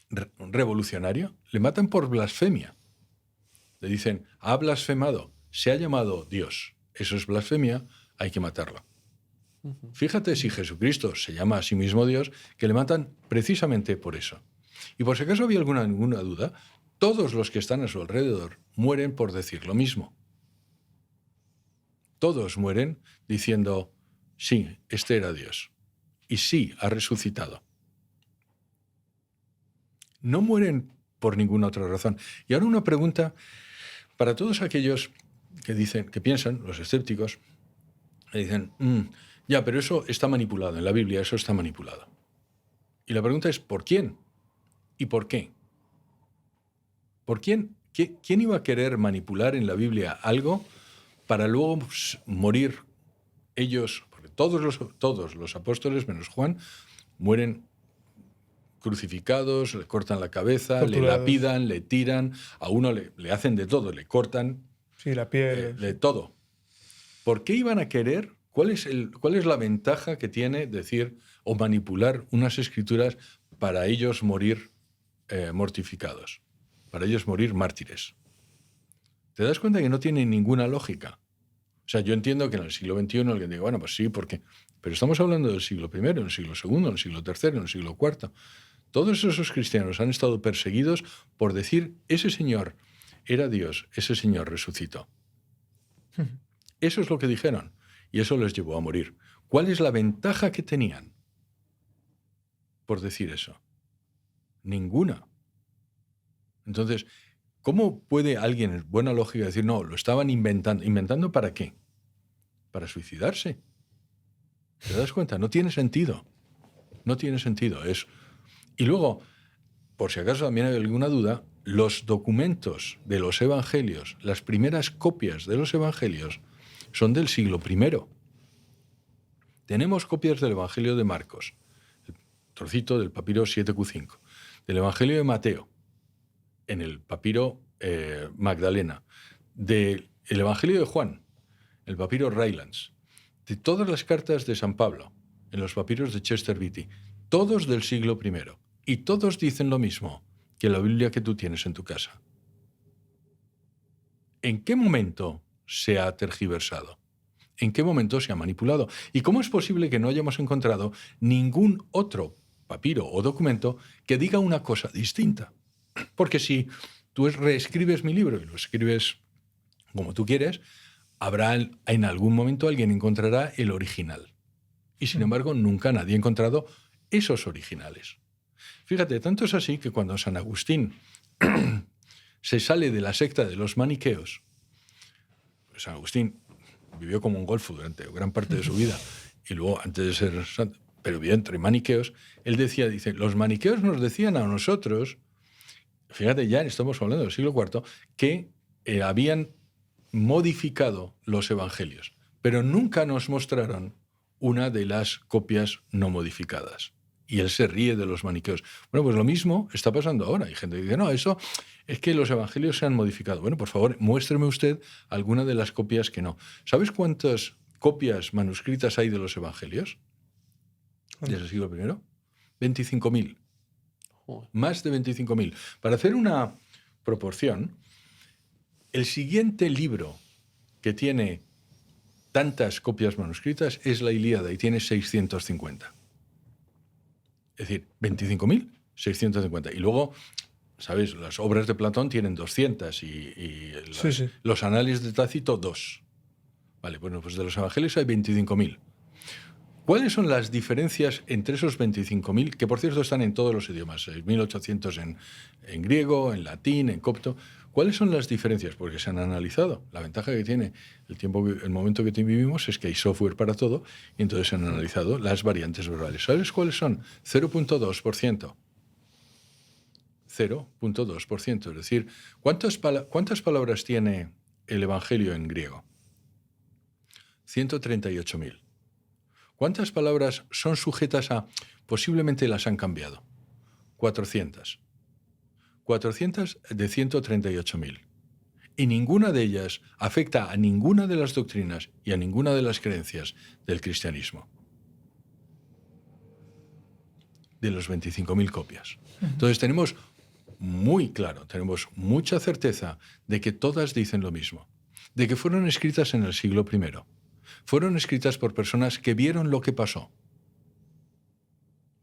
revolucionario, le matan por blasfemia. Le dicen, ha blasfemado, se ha llamado Dios. Eso es blasfemia, hay que matarlo. Fíjate si Jesucristo se llama a sí mismo Dios, que le matan precisamente por eso. Y por si acaso había alguna duda, todos los que están a su alrededor mueren por decir lo mismo. Todos mueren diciendo, sí, este era Dios. Y sí, ha resucitado. No mueren por ninguna otra razón. Y ahora una pregunta para todos aquellos que dicen, que piensan, los escépticos, que dicen, ya, pero eso está manipulado, en la Biblia eso está manipulado. Y la pregunta es, ¿por quién? ¿Y por qué? ¿Por quién? ¿Quién iba a querer manipular en la Biblia algo para luego morir ellos? Porque todos los apóstoles, menos Juan, mueren crucificados, le cortan la cabeza, torturados, le lapidan, le tiran, a uno le hacen de todo, le cortan, sí, la piel, de todo. ¿Por qué iban a querer? ¿Cuál es la ventaja que tiene decir o manipular unas escrituras para ellos morir mortificados, para ellos morir mártires? ¿Te das cuenta que no tiene ninguna lógica? O sea, yo entiendo que en el siglo XXI alguien diga, bueno, pues sí, ¿por qué? Pero estamos hablando del siglo I, en el siglo II, en el siglo III, en el siglo IV. Todos esos cristianos han estado perseguidos por decir, ese señor era Dios, ese señor resucitó. Eso es lo que dijeron, y eso les llevó a morir. ¿Cuál es la ventaja que tenían por decir eso? Ninguna. Entonces, ¿cómo puede alguien en buena lógica decir, no, lo estaban inventando? ¿Inventando para qué? Para suicidarse. ¿Te das cuenta? No tiene sentido. No tiene sentido. Y luego, por si acaso también hay alguna duda, los documentos de los evangelios, las primeras copias de los evangelios, son del siglo I. Tenemos copias del Evangelio de Marcos, el trocito del papiro 7Q5, del Evangelio de Mateo, en el papiro Magdalena, del Evangelio de Juan, el papiro Rylands, de todas las cartas de San Pablo, en los papiros de Chester Beatty, todos del siglo I, y todos dicen lo mismo que la Biblia que tú tienes en tu casa. ¿En qué momento se ha tergiversado? ¿En qué momento se ha manipulado? ¿Y cómo es posible que no hayamos encontrado ningún otro papiro o documento que diga una cosa distinta? Porque si tú reescribes mi libro y lo escribes como tú quieres, habrá en algún momento alguien encontrará el original. Y sin embargo, nunca nadie ha encontrado esos originales. Fíjate, tanto es así que cuando San Agustín se sale de la secta de los maniqueos, San Agustín vivió como un golfo durante gran parte de su vida y luego, antes de ser santo, pero vivió entre maniqueos, él dice, los maniqueos nos decían a nosotros, fíjate, ya estamos hablando del siglo IV, que habían modificado los evangelios, pero nunca nos mostraron una de las copias no modificadas. Y él se ríe de los maniqueos. Bueno, pues lo mismo está pasando ahora. Hay gente que dice, no, eso es que los evangelios se han modificado. Bueno, por favor, muéstreme usted alguna de las copias que no. ¿Sabes cuántas copias manuscritas hay de los evangelios? Desde el siglo I. 25.000. Más de 25.000. Para hacer una proporción, el siguiente libro que tiene tantas copias manuscritas es la Ilíada y tiene 650. Es decir, 25.650. Y luego, ¿sabes? Las obras de Platón tienen 200 y los análisis de Tácito 2. Vale, bueno, pues de los evangelios hay 25.000. ¿Cuáles son las diferencias entre esos 25.000, que por cierto están en todos los idiomas, 6.800 en griego, en latín, en copto? ¿Cuáles son las diferencias? Porque se han analizado. La ventaja que tiene el momento que vivimos es que hay software para todo y entonces se han analizado las variantes verbales. ¿Sabes cuáles son? 0.2%. 0.2%. Es decir, ¿cuántas palabras tiene el Evangelio en griego? 138.000. ¿Cuántas palabras son sujetas a posiblemente las han cambiado? 400. 400 de 138.000. Y ninguna de ellas afecta a ninguna de las doctrinas y a ninguna de las creencias del cristianismo. De los 25.000 copias. Entonces tenemos muy claro, tenemos mucha certeza de que todas dicen lo mismo, de que fueron escritas en el siglo I. Fueron escritas por personas que vieron lo que pasó.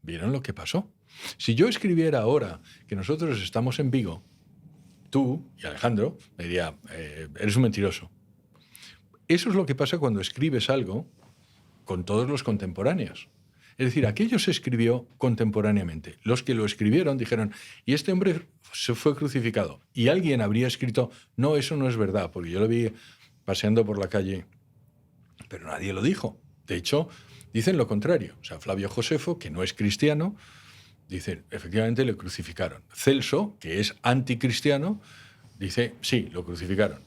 ¿Vieron lo que pasó? Si yo escribiera ahora que nosotros estamos en Vigo, tú y Alejandro me diría, eres un mentiroso. Eso es lo que pasa cuando escribes algo con todos los contemporáneos. Es decir, aquello se escribió contemporáneamente. Los que lo escribieron dijeron, y este hombre se fue crucificado. Y alguien habría escrito, no, eso no es verdad, porque yo lo vi paseando por la calle, pero nadie lo dijo. De hecho, dicen lo contrario. O sea, Flavio Josefo, que no es cristiano, dice, efectivamente le crucificaron. Celso, que es anticristiano, dice, sí, lo crucificaron.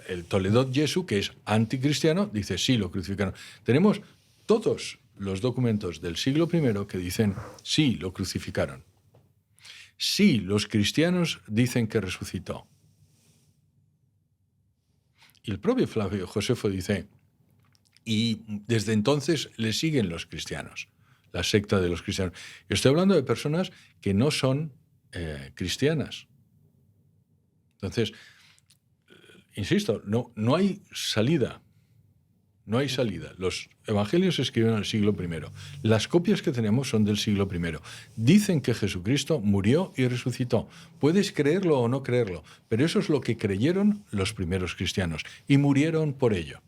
El Toledot Jesu, que es anticristiano, dice, sí, lo crucificaron. Tenemos todos los documentos del siglo I que dicen, sí, lo crucificaron. Sí, los cristianos dicen que resucitó. Y el propio Flavio Josefo dice, y desde entonces le siguen los cristianos, la secta de los cristianos. Yo estoy hablando de personas que no son cristianas. Entonces, insisto, no hay salida. No hay salida. Los evangelios se escribieron en el siglo I. Las copias que tenemos son del siglo I. Dicen que Jesucristo murió y resucitó. Puedes creerlo o no creerlo, pero eso es lo que creyeron los primeros cristianos y murieron por ello.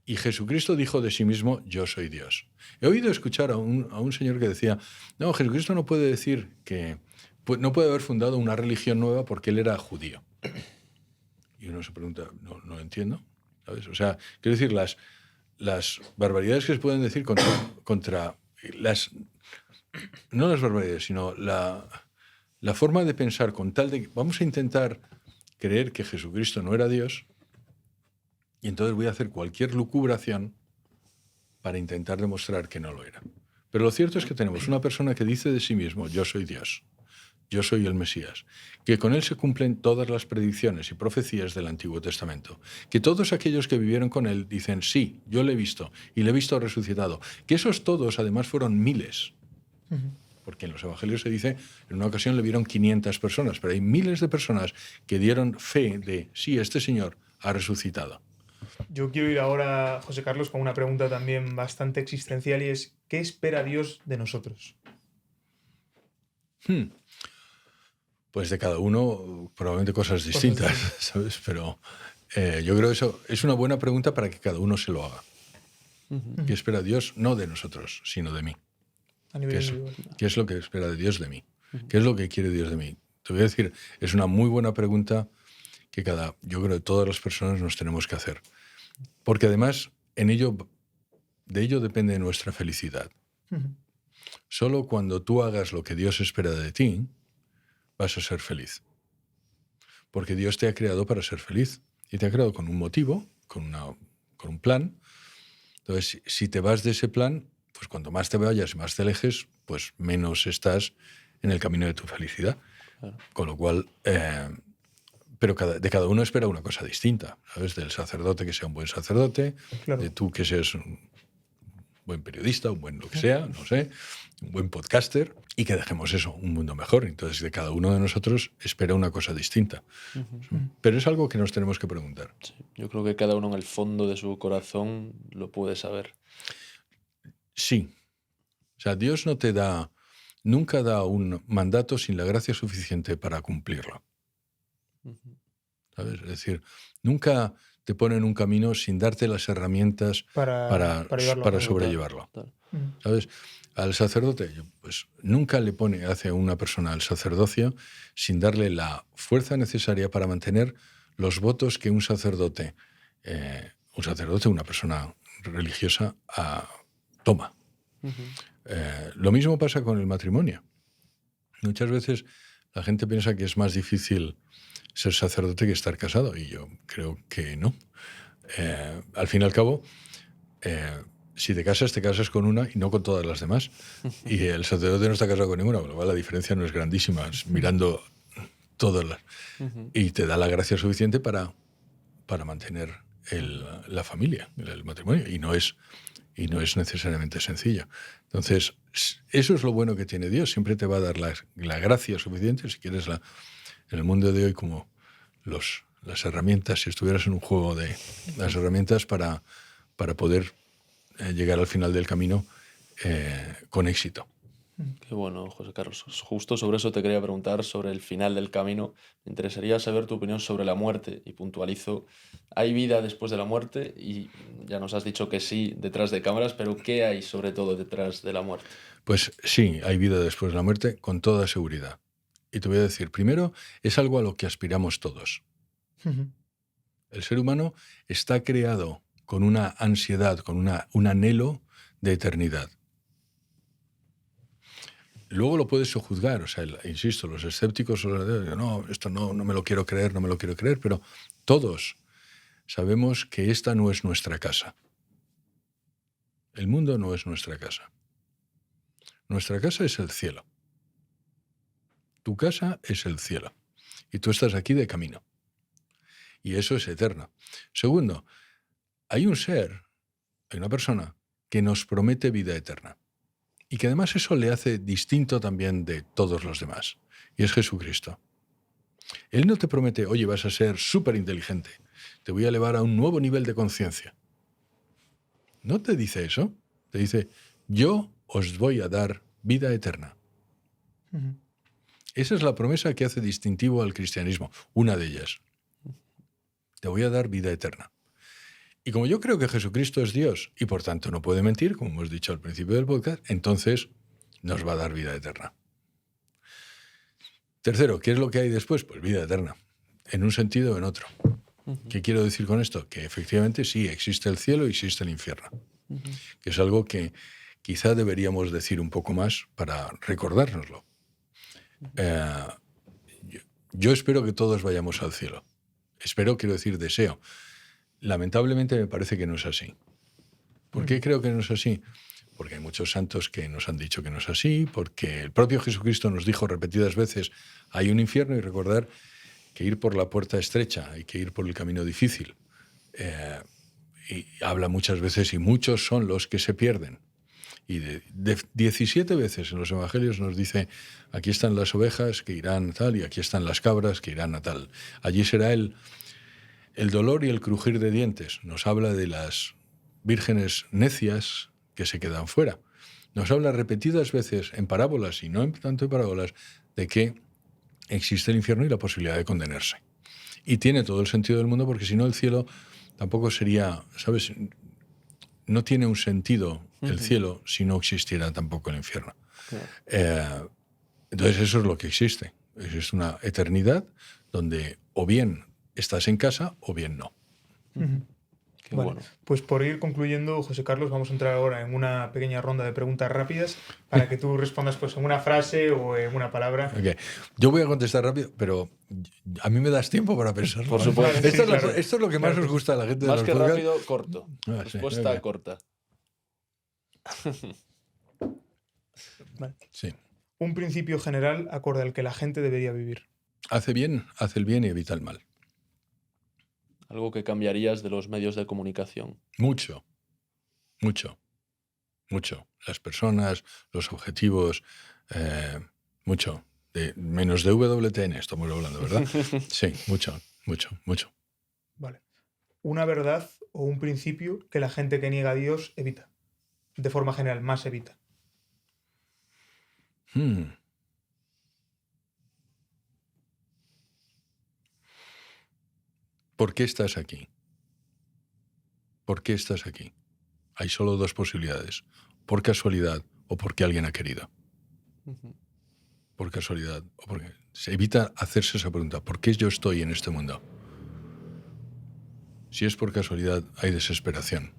Y Jesucristo dijo de sí mismo, yo soy Dios. He oído escuchar a un señor que decía, no, Jesucristo no puede decir que no puede haber fundado una religión nueva porque él era judío. Y uno se pregunta, no entiendo, ¿sabes? O sea, quiero decir, las barbaridades que se pueden decir contra las... No las barbaridades, sino la forma de pensar con tal de... Vamos a intentar creer que Jesucristo no era Dios y entonces voy a hacer cualquier lucubración para intentar demostrar que no lo era. Pero lo cierto es que tenemos una persona que dice de sí mismo, yo soy Dios, yo soy el Mesías, que con él se cumplen todas las predicciones y profecías del Antiguo Testamento, que todos aquellos que vivieron con él dicen, sí, yo le he visto y le he visto resucitado, que esos todos además fueron miles, porque en los evangelios se dice, en una ocasión le vieron 500 personas, pero hay miles de personas que dieron fe de, sí, este Señor ha resucitado. Yo quiero ir ahora, José Carlos, con una pregunta también bastante existencial y es, ¿qué espera Dios de nosotros? Pues de cada uno probablemente cosas distintas, ¿sabes? Pero yo creo que eso es una buena pregunta para que cada uno se lo haga. ¿Qué espera Dios? No de nosotros, sino de mí. A nivel individual. ¿Qué es lo que espera de Dios de mí? ¿Qué es lo que quiere Dios de mí? Te voy a decir, es una muy buena pregunta que yo creo que todas las personas nos tenemos que hacer. Porque además, de ello depende nuestra felicidad. Solo cuando tú hagas lo que Dios espera de ti, vas a ser feliz. Porque Dios te ha creado para ser feliz. Y te ha creado con un motivo, con un plan. Entonces, si te vas de ese plan, pues cuanto más te vayas y más te alejes, pues menos estás en el camino de tu felicidad. Claro. Con lo cual... pero de cada uno espera una cosa distinta, ¿sabes? Del sacerdote que sea un buen sacerdote, Claro. de tú que seas un buen periodista, un buen lo que sea, no sé, un buen podcaster, y que dejemos eso, un mundo mejor. Entonces, de cada uno de nosotros espera una cosa distinta. Pero es algo que nos tenemos que preguntar. Sí, yo creo que cada uno en el fondo de su corazón lo puede saber. Sí. O sea, Dios nunca da un mandato sin la gracia suficiente para cumplirlo. ¿Sabes? Es decir, nunca te pone en un camino sin darte las herramientas para sobrellevarlo. Claro. ¿Sabes? Al sacerdote, pues nunca le hace a una persona al sacerdocio sin darle la fuerza necesaria para mantener los votos que un sacerdote, una persona religiosa, toma. Lo mismo pasa con el matrimonio. Muchas veces la gente piensa que es más difícil ser sacerdote que estar casado, y yo creo que no. Al fin y al cabo, si te casas con una y no con todas las demás. Y el sacerdote no está casado con ninguna, con lo cual la diferencia no es grandísima, es mirando todas las... Y te da la gracia suficiente para mantener la familia, el matrimonio, y no es necesariamente sencillo. Entonces, eso es lo bueno que tiene Dios, siempre te va a dar la gracia suficiente, si quieres en el mundo de hoy como las herramientas, si estuvieras en un juego de las herramientas para poder llegar al final del camino con éxito. Qué bueno, José Carlos. Justo sobre eso te quería preguntar, sobre el final del camino. Me interesaría saber tu opinión sobre la muerte, y puntualizo, ¿hay vida después de la muerte? Y ya nos has dicho que sí detrás de cámaras, pero ¿qué hay sobre todo detrás de la muerte? Pues sí, hay vida después de la muerte, con toda seguridad. Y te voy a decir, primero, es algo a lo que aspiramos todos. El ser humano está creado con una ansiedad, con un anhelo de eternidad. Luego lo puedes sojuzgar, o sea, insisto, los escépticos, no, esto no me lo quiero creer, pero todos sabemos que esta no es nuestra casa. El mundo no es nuestra casa. Nuestra casa es el cielo. Tu casa es el cielo. Y tú estás aquí de camino. Y eso es eterno. Segundo, hay una persona que nos promete vida eterna. Y que además eso le hace distinto también de todos los demás. Y es Jesucristo. Él no te promete, oye, vas a ser súper inteligente, te voy a elevar a un nuevo nivel de conciencia. No te dice eso. Te dice, yo os voy a dar vida eterna. Esa es la promesa que hace distintivo al cristianismo. Una de ellas. Te voy a dar vida eterna. Y como yo creo que Jesucristo es Dios y por tanto no puede mentir, como hemos dicho al principio del podcast, entonces nos va a dar vida eterna. Tercero, ¿qué es lo que hay después? Pues vida eterna, en un sentido o en otro. ¿Qué quiero decir con esto? Que efectivamente sí, existe el cielo y existe el infierno. Que es algo que quizá deberíamos decir un poco más para recordárnoslo. Yo espero que todos vayamos al cielo. Espero, quiero decir, deseo. Lamentablemente me parece que no es así. ¿Por qué creo que no es así? Porque hay muchos santos que nos han dicho que no es así, porque el propio Jesucristo nos dijo repetidas veces, hay un infierno, y recordar que ir por la puerta estrecha, hay que ir por el camino difícil. Y habla muchas veces, y muchos son los que se pierden. Y de 17 veces en los evangelios nos dice, aquí están las ovejas que irán a tal, y aquí están las cabras que irán a tal. Allí será el dolor y el crujir de dientes. Nos habla de las vírgenes necias que se quedan fuera. Nos habla repetidas veces en parábolas, y no en tanto en parábolas, de que existe el infierno y la posibilidad de condenarse. Y tiene todo el sentido del mundo, porque si no el cielo tampoco sería, ¿sabes? No tiene un sentido el cielo si no existiera tampoco el infierno. Claro. Entonces eso es lo que existe. Es una eternidad donde o bien estás en casa o bien no. Qué Vale, bueno. pues por ir concluyendo, José Carlos, vamos a entrar ahora en una pequeña ronda de preguntas rápidas para que tú respondas pues en una frase o en una palabra. Okay. Yo voy a contestar rápido, pero a mí me das tiempo para pensarlo. Por supuesto. Vale, Esto, sí, es claro. esto es lo que más Claro. nos gusta a la gente de Más los que podcasts. rápido, corto. Ah, sí, Respuesta ok. corta. Vale. Sí. Un principio general acorde al que la gente debería vivir. Hace bien, hace el bien y evita el mal. Algo que cambiarías de los medios de comunicación. Mucho, mucho, mucho. Las personas, los objetivos, mucho. Menos de WTN estamos hablando, ¿verdad? Sí, mucho, mucho, mucho. Vale. Una verdad o un principio que la gente que niega a Dios evita. De forma general, más evita. ¿Por qué estás aquí? ¿Por qué estás aquí? Hay solo dos posibilidades. Por casualidad o porque alguien ha querido. Por casualidad o porque... Se evita hacerse esa pregunta. ¿Por qué yo estoy en este mundo? Si es por casualidad, hay desesperación.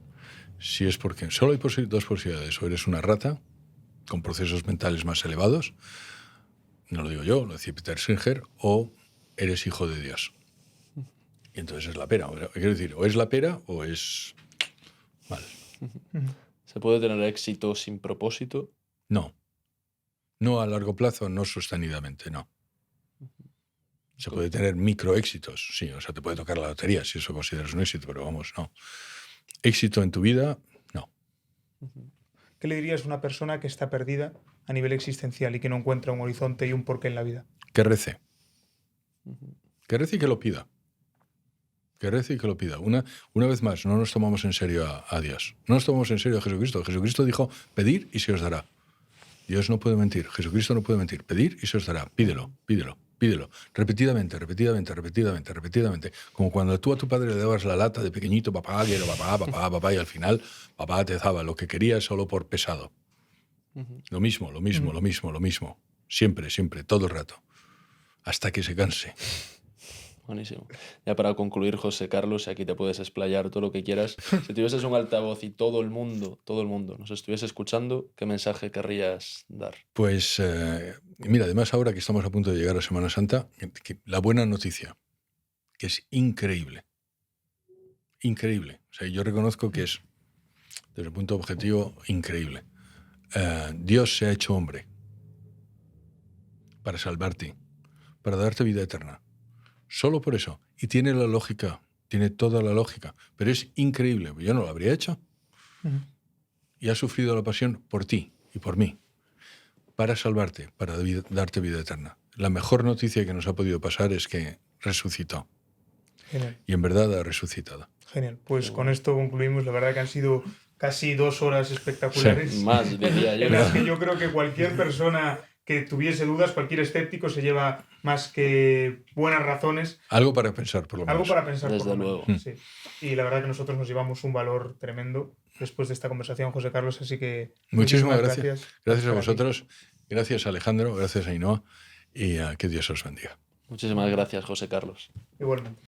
Si es porque... Solo hay dos posibilidades. O eres una rata con procesos mentales más elevados, no lo digo yo, lo decía Peter Singer, o eres hijo de Dios. Y entonces es la pera. Quiero decir, o es la pera o es mal. ¿Se puede tener éxito sin propósito? No. No a largo plazo, no sostenidamente, no. Se puede tener microéxitos, sí, o sea, te puede tocar la lotería si eso consideras un éxito, pero vamos, no. Éxito en tu vida, no. ¿Qué le dirías a una persona que está perdida a nivel existencial y que no encuentra un horizonte y un porqué en la vida? Que rece. Que rece y que lo pida. Que rece y que lo pida. Una vez más, no nos tomamos en serio a Dios. No nos tomamos en serio a Jesucristo. Jesucristo dijo, pedid y se os dará. Dios no puede mentir. Jesucristo no puede mentir. Pedir y se os dará. Pídelo, pídelo, pídelo. Repetidamente, repetidamente, repetidamente, repetidamente. Como cuando tú a tu padre le dabas la lata de pequeñito, papá, quiero papá, papá, papá, y al final papá te daba lo que quería solo por pesado. Lo mismo, lo mismo, lo mismo, lo mismo. Siempre, siempre, todo el rato. Hasta que se canse. Buenísimo. Ya para concluir, José Carlos, aquí te puedes explayar todo lo que quieras. Si tuvieses un altavoz y todo el mundo nos estuviese escuchando, ¿qué mensaje querrías dar? Pues, mira, además ahora que estamos a punto de llegar a Semana Santa, la buena noticia, que es increíble. Increíble. O sea, yo reconozco que es, desde el punto objetivo, increíble. Dios se ha hecho hombre para salvarte, para darte vida eterna. Solo por eso. Y tiene la lógica, tiene toda la lógica. Pero es increíble. Yo no lo habría hecho. Y ha sufrido la pasión por ti y por mí. Para salvarte, para darte vida eterna. La mejor noticia que nos ha podido pasar es que resucitó. Genial. Y en verdad ha resucitado. Genial. Pues con esto concluimos. La verdad que han sido casi 2 horas espectaculares. Sí, más, diría yo. En las que yo creo que cualquier persona que tuviese dudas, cualquier escéptico se lleva más que buenas razones. Algo para pensar, por lo menos. Algo para pensar, Desde por lo menos. luego. Sí. Y la verdad que nosotros nos llevamos un valor tremendo después de esta conversación, José Carlos, así que Muchísimas gracias. Gracias Gracias a por estar vosotros. Gracias, Alejandro. Gracias, Ainhoa. Y que Dios os bendiga. Muchísimas gracias, José Carlos. aquí. Igualmente.